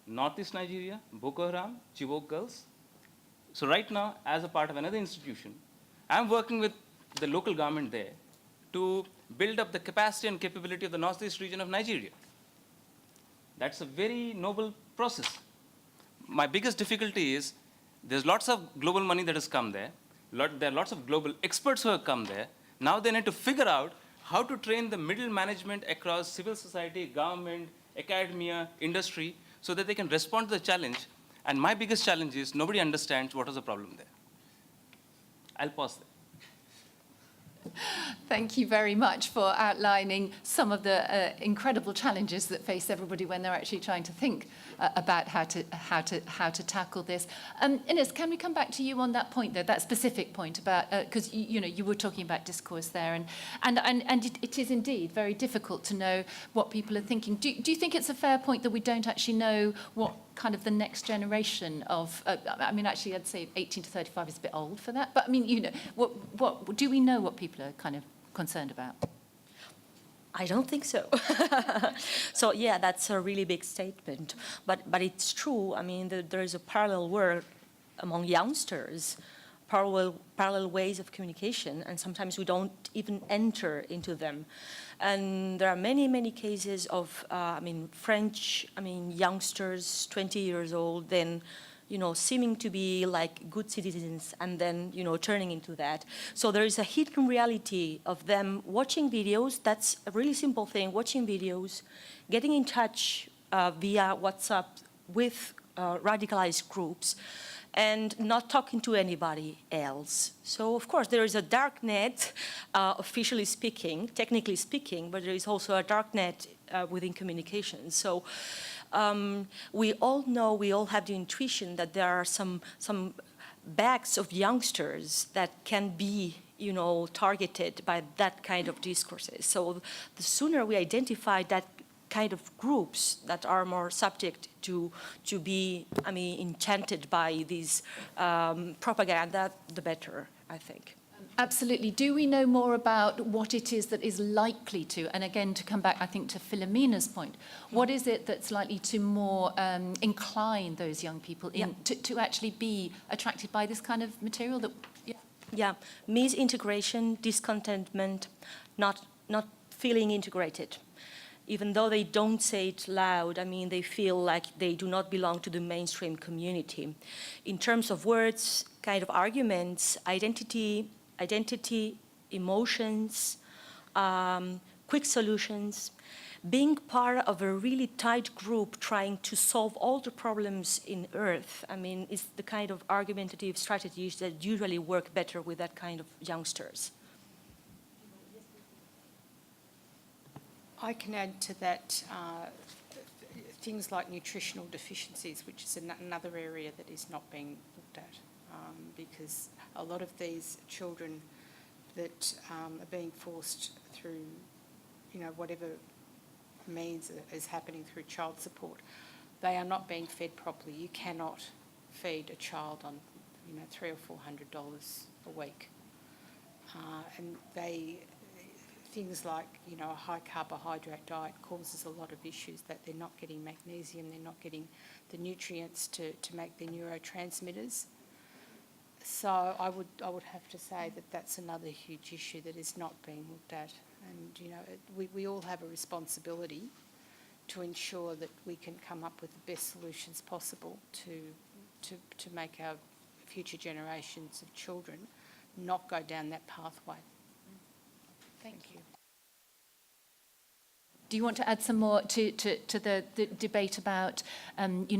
Northeast Nigeria, Boko Haram, Chibok girls. So right now, as a part of another institution, I'm working with the local government there to build up the capacity and capability of the Northeast region of Nigeria. That's a very noble process. My biggest difficulty is there's lots of global money that has come there. There are lots of global experts who have come there. Now they need to figure out how to train the middle management across civil society, government, academia, industry, so that they can respond to the challenge. And my biggest challenge is nobody understands what is the problem there. I'll pause there. Thank you very much for outlining some of the incredible challenges that face everybody when they're actually trying to think about how to tackle this. Ines, can we come back to you on that point, though, that specific point about, because you were talking about discourse there, and it is indeed very difficult to know what people are thinking. Do you think it's a fair point that we don't actually know what kind of the next generation of, actually I'd say 18 to 35 is a bit old for that, but what do we know what people are kind of concerned about? I don't think so. So yeah, that's a really big statement, but it's true. I mean, there is a parallel world among youngsters, parallel ways of communication, and sometimes we don't even enter into them. And there are many cases of, French, youngsters, 20 years old, then, seeming to be like good citizens, and then, turning into that. So there is a hidden reality of them watching videos. That's a really simple thing, watching videos, getting in touch via WhatsApp with radicalized groups, and not talking to anybody else. So, of course, there is a dark net, officially speaking, technically speaking, but there is also a dark net within communications. So we all know, we all have the intuition that there are some bags of youngsters that can be targeted by that kind of discourses. So the sooner we identify that kind of groups that are more subject to be, enchanted by these propaganda, the better, I think. Absolutely. Do we know more about what it is that is likely to, and again, to come back, I think, to Philomena's point, what is it that's likely to more incline those young people to actually be attracted by this kind of material? Yeah, misintegration, discontentment, not feeling integrated. Even though they don't say it loud, they feel like they do not belong to the mainstream community. In terms of words, kind of arguments, identity, emotions, quick solutions, being part of a really tight group trying to solve all the problems in Earth, is the kind of argumentative strategies that usually work better with that kind of youngsters. I can add to that things like nutritional deficiencies, which is another area that is not being looked at, because a lot of these children that are being forced through, whatever means is happening through child support, they are not being fed properly. You cannot feed a child on, $300 or $400 a week, and things like, a high carbohydrate diet causes a lot of issues, that they're not getting magnesium, they're not getting the nutrients to make their neurotransmitters. So I would have to say that that's another huge issue that is not being looked at. And, we all have a responsibility to ensure that we can come up with the best solutions possible to make our future generations of children not go down that pathway. Thank you. Do you want to add some more to the debate about,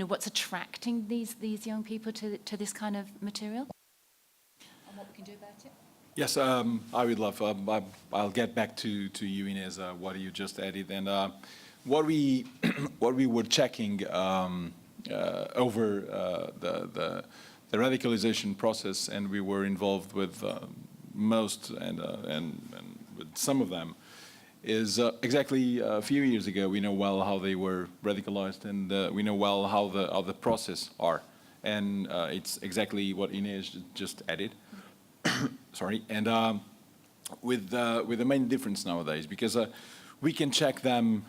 what's attracting these young people to this kind of material? And what we can do about it? Yes, I would love. I'll get back to you, Inez, what you just added, and what we were checking over the radicalization process, and we were involved with most and with some of them, is exactly a few years ago. We know well how they were radicalized, and we know well how the process are, and it's exactly what Inez just added. Sorry, and with the main difference nowadays, because we can check them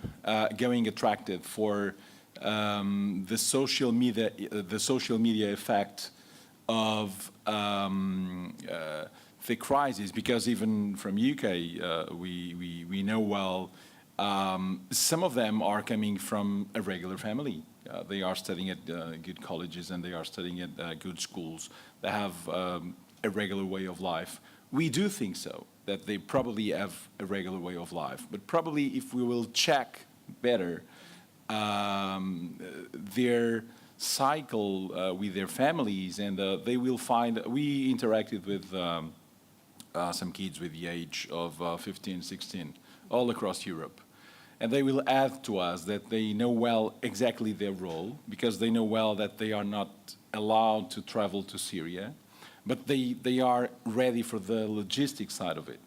going attracted for the social media effect of the crisis, because even from UK we know well some of them are coming from a regular family. They are studying at good colleges, and they are studying at good schools. They have a regular way of life. We do think so, that they probably have a regular way of life. But probably if we will check better their cycle with their families, and they will find, we interacted with some kids with the age of 15, 16, all across Europe. And they will add to us that they know well exactly their role, because they know well that they are not allowed to travel to Syria, but they are ready for the logistics side of it.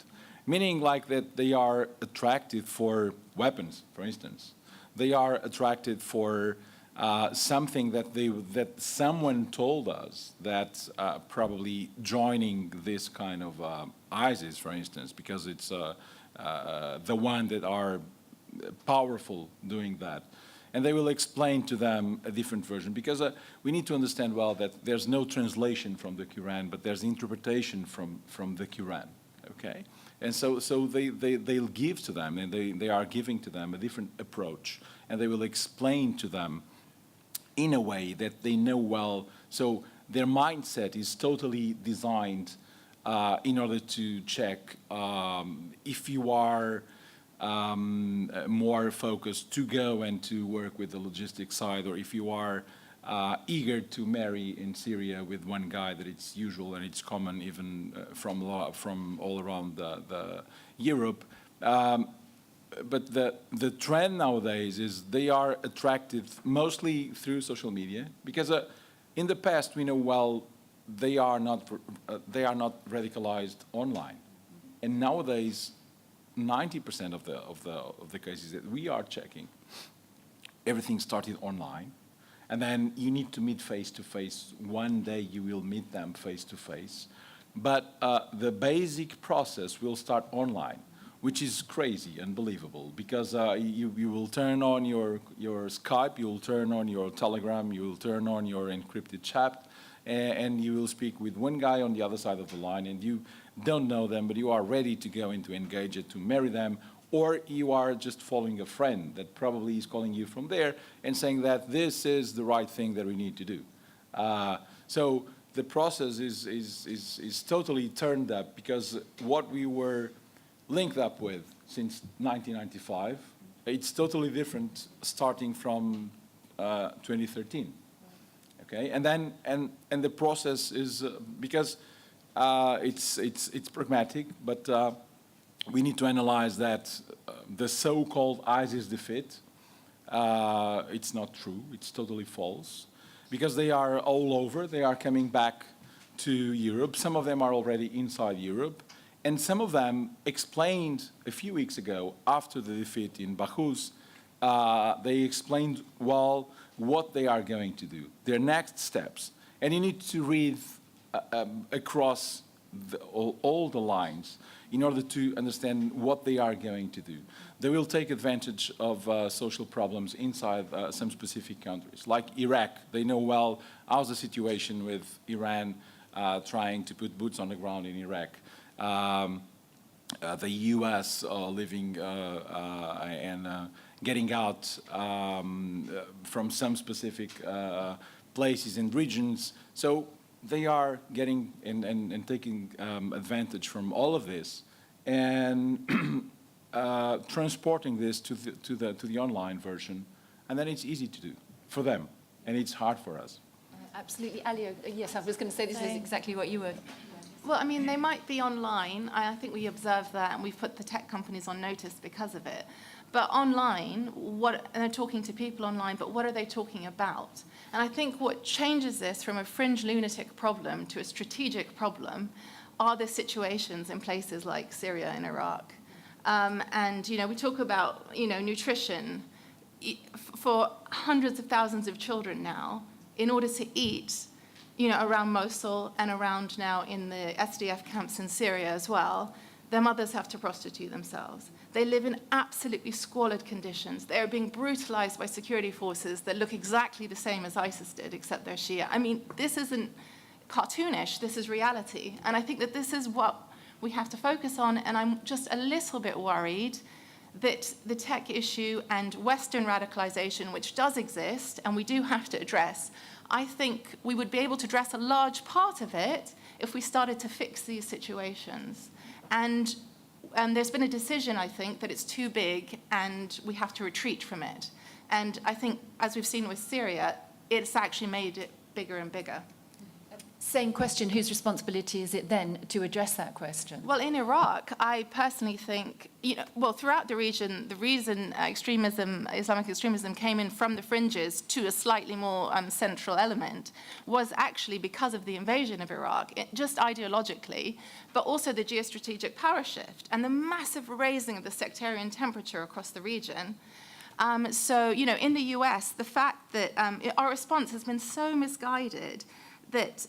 Meaning like that they are attracted for weapons, for instance. They are attracted for something that someone told us, that probably joining this kind of ISIS, for instance, because it's the one that are powerful doing that. And they will explain to them a different version, because we need to understand well that there's no translation from the Quran, but there's interpretation from the Quran, okay? And so they'll give to them, and they are giving to them a different approach, and they will explain to them in a way that they know well. So their mindset is totally designed in order to check if you are more focused to go and to work with the logistics side, or if you are eager to marry in Syria with one guy, that it's usual and it's common even from all around the Europe. But the trend nowadays is they are attracted mostly through social media, because in the past we know well they are not radicalized online. And nowadays, 90% of the cases that we are checking, everything started online. And then you need to meet face-to-face. One day you will meet them face-to-face. But the basic process will start online, which is crazy, unbelievable, because you will turn on your Skype, you will turn on your Telegram, you will turn on your encrypted chat, and you will speak with one guy on the other side of the line, and you don't know them, but you are ready to go into engage it, to marry them, or you are just following a friend that probably is calling you from there and saying that this is the right thing that we need to do. So the process is totally turned up, because what we were linked up with since 1995, it's totally different starting from 2013. Okay, and then and the process is because it's pragmatic, but we need to analyze that the so-called ISIS defeat, it's not true, it's totally false, because they are all over, they are coming back to Europe. Some of them are already inside Europe, and some of them explained a few weeks ago, after the defeat in Baghuz, they explained, well, what they are going to do, their next steps. And you need to read across all the lines in order to understand what they are going to do. They will take advantage of social problems inside some specific countries, like Iraq. They know well how's the situation with Iran trying to put boots on the ground in Iraq. The U.S. living and getting out from some specific places and regions. So they are getting and taking advantage from all of this and transporting this to the online version, and then it's easy to do for them, and it's hard for us. Absolutely. Alia, yes, I was going to say this is exactly what you were. Well, I mean, they might be online. I think we observe that, and we've put the tech companies on notice because of it. But online, and they're talking to people online, but what are they talking about? And I think what changes this from a fringe lunatic problem to a strategic problem are the situations in places like Syria and Iraq. And, we talk about, nutrition. For hundreds of thousands of children now, in order to eat, around Mosul and around now in the SDF camps in Syria as well, their mothers have to prostitute themselves. They live in absolutely squalid conditions. They are being brutalized by security forces that look exactly the same as ISIS did, except they're Shia. I mean, this isn't cartoonish, this is reality. And I think that this is what we have to focus on, and I'm just a little bit worried that the tech issue and Western radicalization, which does exist and we do have to address, I think we would be able to address a large part of it if we started to fix these situations. And there's been a decision, I think, that it's too big and we have to retreat from it. And I think, as we've seen with Syria, it's actually made it bigger and bigger. Same question, whose responsibility is it then to address that question? Well, in Iraq, I personally think, throughout the reason Islamic extremism came in from the fringes to a slightly more central element was actually because of the invasion of Iraq, just ideologically, but also the geostrategic power shift and the massive raising of the sectarian temperature across the region. In the US, the fact that our response has been so misguided that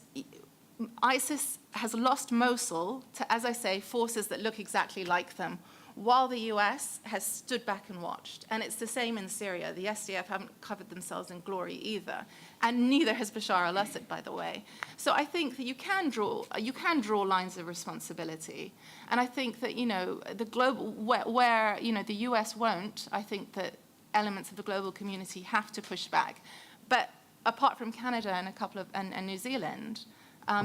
ISIS has lost Mosul to, as I say, forces that look exactly like them, while the US has stood back and watched. And it's the same in Syria. The SDF haven't covered themselves in glory either. And neither has Bashar al-Assad, by the way. So I think that you can draw lines of responsibility. And I think that, the global, where the US won't, I think that elements of the global community have to push back. But apart from Canada and New Zealand,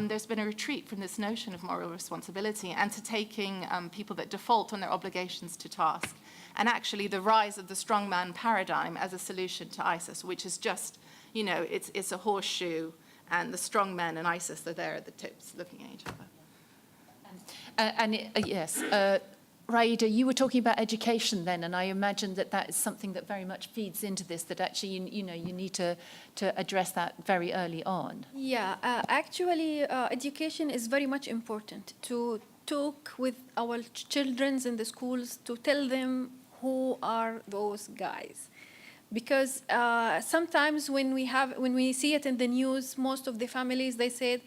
there's been a retreat from this notion of moral responsibility and to taking people that default on their obligations to task. And actually the rise of the strongman paradigm as a solution to ISIS, which is just, it's a horseshoe, and the strongmen and ISIS are there at the tips looking at each other. Yes. Raida, you were talking about education then, and I imagine that is something that very much feeds into this, that actually, you need to address that very early on. Yeah, actually, education is very much important to talk with our children in the schools to tell them who are those guys. Because sometimes when we see it in the news, most of the families, they said,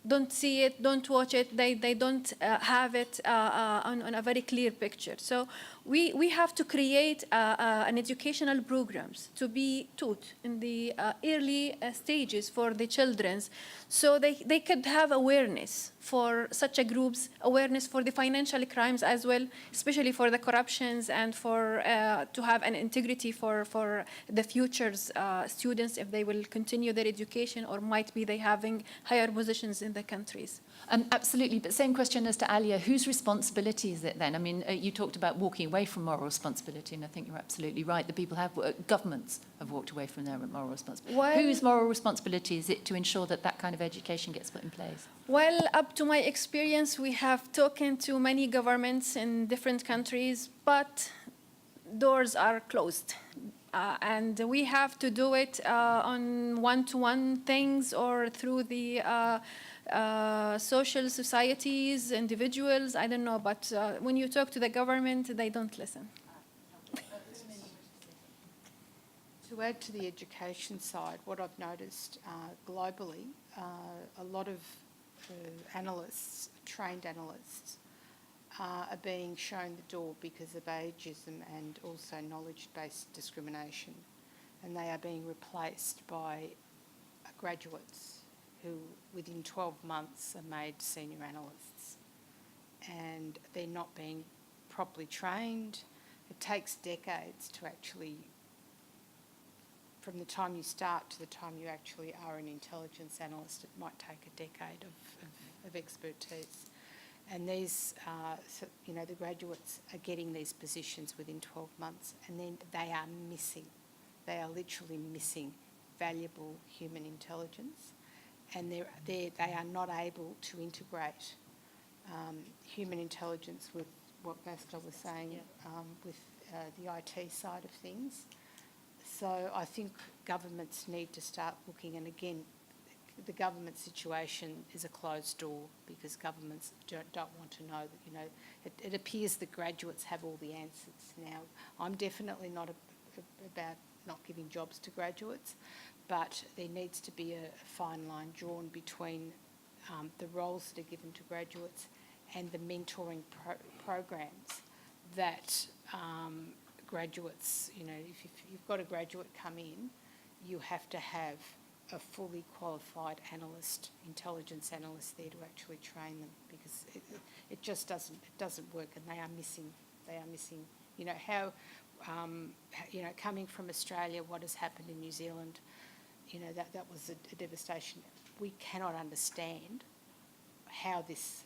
don't see it, don't watch it, they don't have it on a very clear picture. So we have to create an educational programs to be taught in the early stages for the children, so they could have awareness for such a groups, awareness for the financial crimes as well, especially for the corruptions, and for to have an integrity for the future's students if they will continue their education, or might be they having higher positions in the countries. Absolutely, but same question as to Alia. Whose responsibility is it then? I mean, you talked about walking away from moral responsibility, and I think you're absolutely right. The people have, governments have walked away from their moral responsibility. Well, whose moral responsibility is it to ensure that that kind of education gets put in place? Well, up to my experience, we have talked to many governments in different countries, but doors are closed. And we have to do it on one-to-one things, or through the social societies, individuals, I don't know, but when you talk to the government, they don't listen. To add to the education side, what I've noticed globally, a lot of analysts, trained analysts, are being shown the door because of ageism and also knowledge-based discrimination. And they are being replaced by graduates who within 12 months are made senior analysts. And they're not being properly trained. It takes decades to actually, from the time you start to the time you actually are an intelligence analyst, it might take a decade of expertise. And these, the graduates are getting these positions within 12 months, and then they are missing. They are literally missing valuable human intelligence, and they are not able to integrate human intelligence with what Vasco was saying, with the IT side of things. So I think governments need to start looking, and again, the government situation is a closed door because governments don't want to know that, it appears the graduates have all the answers now. I'm definitely not about not giving jobs to graduates, but there needs to be a fine line drawn between the roles that are given to graduates and the mentoring programs that graduates, if you've got a graduate come in, you have to have a fully qualified analyst, intelligence analyst there to actually train them, because it just doesn't work, and they are missing, coming from Australia, what has happened in New Zealand, that was a devastation. We cannot understand how this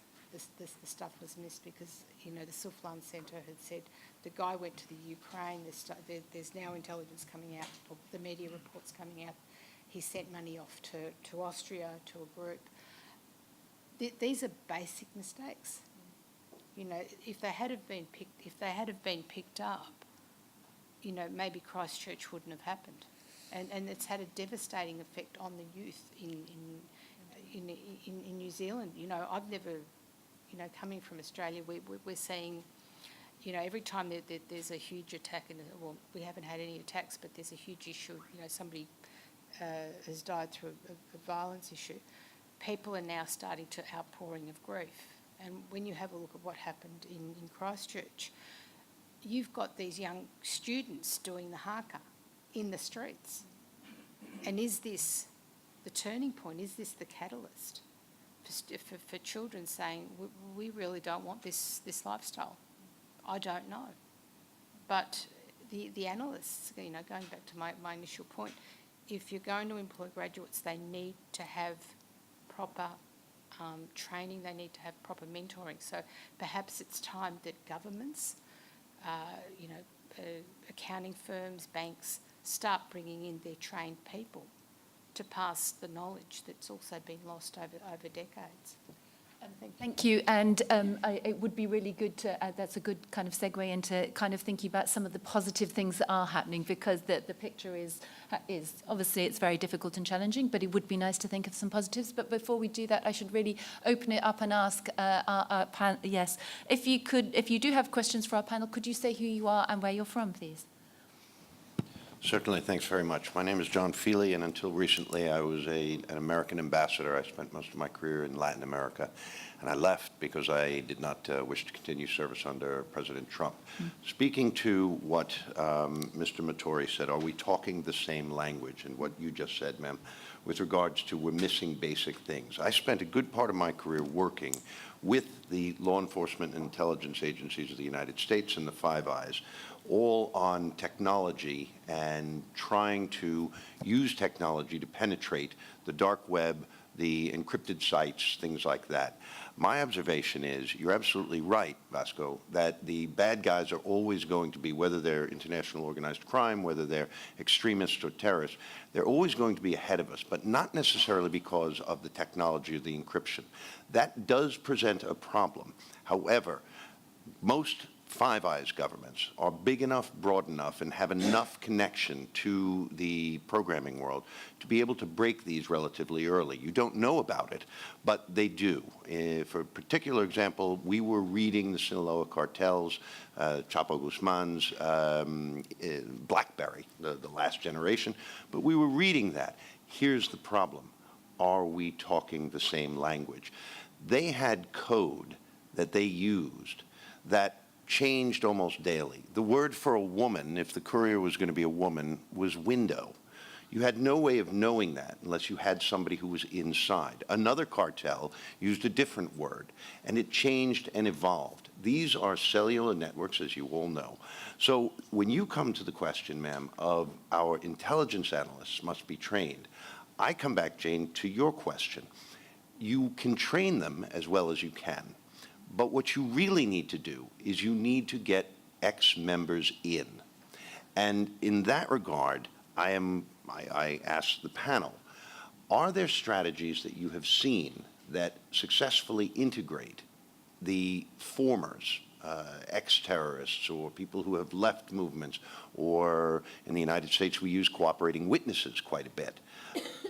stuff was missed, because the Suflan Centre had said the guy went to the Ukraine. There's now intelligence coming out, or the media reports coming out. He sent money off to Austria, to a group. These are basic mistakes. If they had have been picked up, maybe Christchurch wouldn't have happened, and it's had a devastating effect on the youth in New Zealand. I've never, coming from Australia, we're seeing, every time there's a huge attack, well, we haven't had any attacks, but there's a huge issue. Somebody has died through a violence issue. People are now starting to outpouring of grief. And when you have a look at what happened in Christchurch, you've got these young students doing the haka in the streets. And is this the turning point? Is this the catalyst for children saying, we really don't want this lifestyle? I don't know. But the analysts, going back to my initial point, if you're going to employ graduates, they need to have proper training, they need to have proper mentoring. So perhaps it's time that governments, accounting firms, banks, start bringing in their trained people to pass the knowledge that's also been lost over decades. Thank you, and it would be really good to, that's a good kind of segue into kind of thinking about some of the positive things that are happening, because the picture is obviously it's very difficult and challenging, but it would be nice to think of some positives. But before we do that, I should really open it up and ask our panel, yes, if you do have questions for our panel, could you say who you are and where you're from, please? Certainly, thanks very much. My name is John Feely, and until recently I was an American ambassador. I spent most of my career in Latin America, and I left because I did not wish to continue service under President Trump. Speaking to what Mr. Matoory said, are we talking the same language? And what you just said, ma'am, with regards to we're missing basic things. I spent a good part of my career working with the law enforcement and intelligence agencies of the United States and the Five Eyes, all on technology and trying to use technology to penetrate the dark web, the encrypted sites, things like that. My observation is, you're absolutely right, Vasco, that the bad guys are always going to be, whether they're international organized crime, whether they're extremists or terrorists, they're always going to be ahead of us, but not necessarily because of the technology or the encryption. That does present a problem. However, most Five Eyes governments are big enough, broad enough, and have enough connection to the programming world to be able to break these relatively early. You don't know about it, but they do. For a particular example, we were reading the Sinaloa cartels, Chapo Guzman's BlackBerry, the last generation, but we were reading that. Here's the problem. Are we talking the same language? They had code that they used that changed almost daily. The word for a woman, if the courier was going to be a woman, was window. You had no way of knowing that unless you had somebody who was inside. Another cartel used a different word, and it changed and evolved. These are cellular networks, as you all know. So when you come to the question, ma'am, of our intelligence analysts must be trained, I come back, Jane, to your question. You can train them as well as you can. But what you really need to do is you need to get ex-members in. And in that regard, I ask the panel, are there strategies that you have seen that successfully integrate the formers, ex-terrorists or people who have left movements, or in the United States we use cooperating witnesses quite a bit,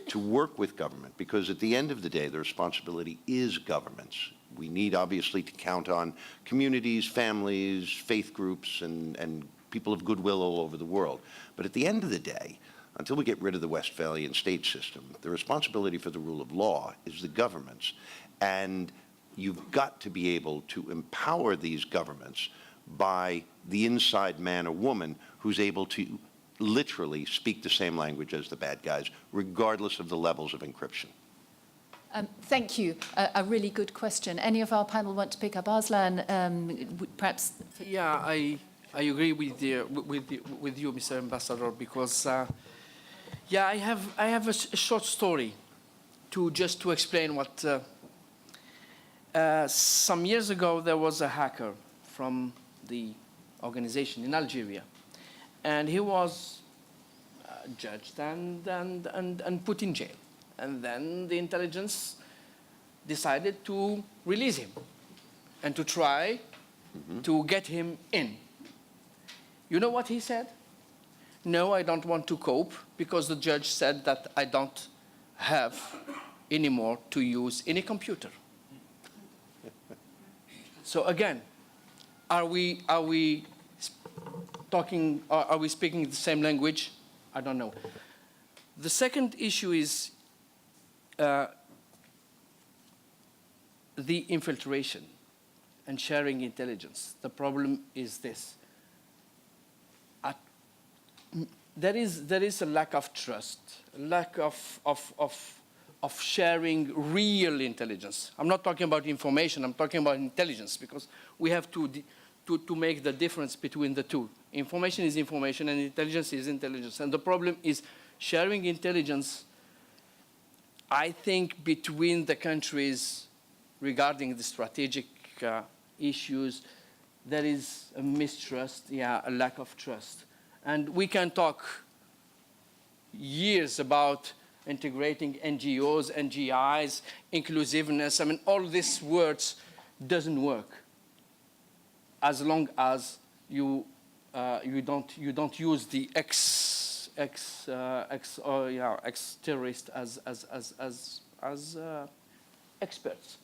to work with government? Because at the end of the day, the responsibility is government's. We need, obviously, to count on communities, families, faith groups, and people of goodwill all over the world. But at the end of the day, until we get rid of the Westphalian state system, the responsibility for the rule of law is the government's. And you've got to be able to empower these governments by the inside man or woman who's able to literally speak the same language as the bad guys, regardless of the levels of encryption. Thank you. A really good question. Any of our panel want to pick up? Arslan, perhaps? Yeah, I agree with you, Mr. Ambassador, because yeah, I have a short story to explain what. Some years ago, there was a hacker from the organization in Algeria, and he was judged and put in jail. And then the intelligence decided to release him and to try to get him in. You know what he said? No, I don't want to cope because the judge said that I don't have anymore to use any computer. So again, are we speaking the same language? I don't know. The second issue is the infiltration and sharing intelligence. The problem is this. There is a lack of trust, a lack of sharing real intelligence. I'm not talking about information, I'm talking about intelligence, because we have to make the difference between the two. Information is information and intelligence is intelligence. And the problem is sharing intelligence, I think, between the countries regarding the strategic issues, there is a mistrust, yeah, a lack of trust. And we can talk years about integrating NGOs, NGIs, inclusiveness. I mean, all these words doesn't work as long as you don't use the ex-terrorist as experts.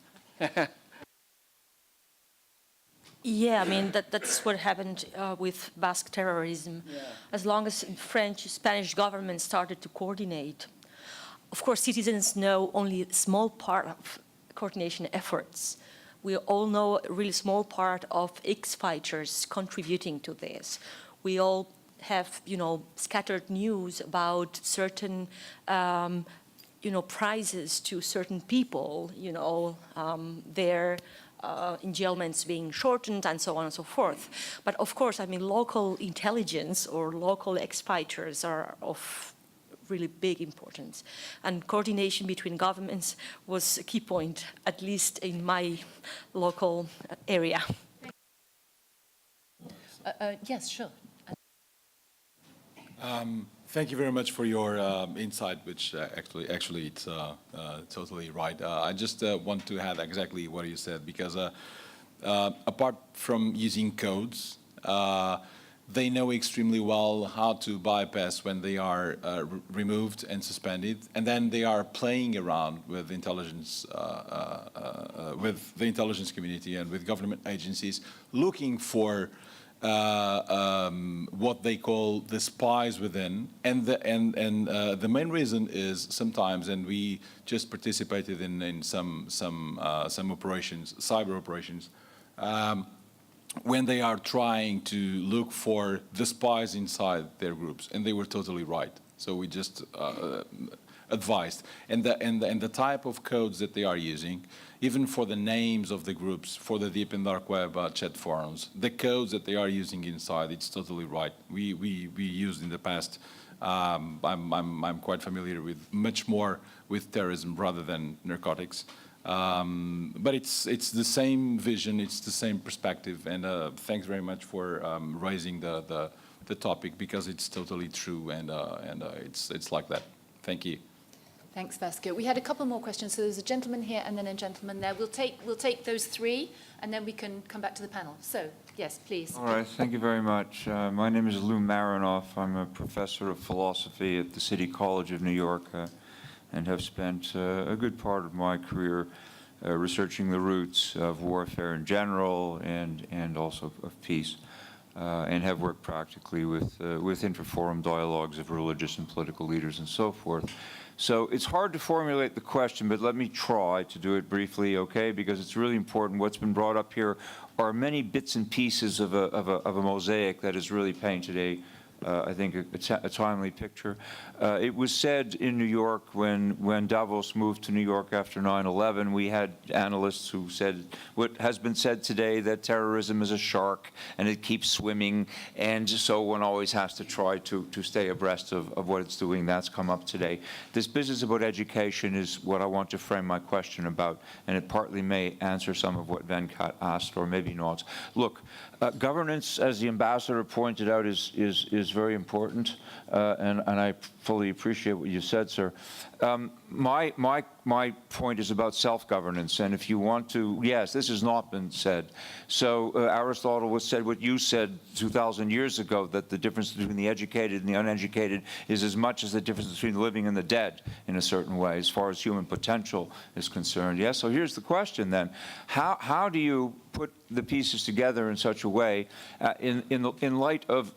Yeah, I mean, that's what happened with Basque terrorism. Yeah. As long as French, Spanish government started to coordinate, of course, citizens know only a small part of coordination efforts. We all know a really small part of ex-fighters contributing to this. We all have, scattered news about certain, prizes to certain people, their enjailments being shortened and so on and so forth. But of course, I mean, local intelligence or local ex-fighters are of really big importance. And coordination between governments was a key point, at least in my local area. Yes, sure. Thank you very much for your insight, which actually it's totally right. I just want to add exactly what you said, because apart from using codes, they know extremely well how to bypass when they are removed and suspended, and then they are playing around with intelligence, with the intelligence community and with government agencies, looking for what they call the spies within, and the main reason is sometimes, and we just participated in some operations, cyber operations, when they are trying to look for the spies inside their groups, and they were totally right. So we just advised, and the type of codes that they are using, even for the names of the groups, for the deep and dark web chat forums, the codes that they are using inside, it's totally right. We used in the past. I'm quite familiar with much more with terrorism rather than narcotics. But it's the same vision, it's the same perspective, and thanks very much for raising the topic, because it's totally true, and it's like that. Thank you. Thanks, Vasco. We had a couple more questions. So there's a gentleman here and then a gentleman there. We'll take those three, and then we can come back to the panel. So, yes, please. All right, thank you very much. My name is Lou Marinoff. I'm a professor of philosophy at the City College of New York, and have spent a good part of my career researching the roots of warfare in general and also of peace, and have worked practically with interforum dialogues of religious and political leaders and so forth. So it's hard to formulate the question, but let me try to do it briefly, okay? Because it's really important. What's been brought up here are many bits and pieces of a mosaic that is really painted I think, a timely picture. It was said in New York when Davos moved to New York after 9/11, we had analysts who said what has been said today, that terrorism is a shark and it keeps swimming, and so one always has to try to stay abreast of what it's doing. That's come up today. This business about education is what I want to frame my question about, and it partly may answer some of what Venkat asked, or maybe not. Look, governance, as the ambassador pointed out, is very important, and I fully appreciate what you said, sir. My point is about self-governance, and if you want to, yes, this has not been said. So Aristotle was said what you said 2,000 years ago, that the difference between the educated and the uneducated is as much as the difference between the living and the dead, in a certain way, as far as human potential is concerned. Yes. So here's the question then: how do you put the pieces together in such a way, in light of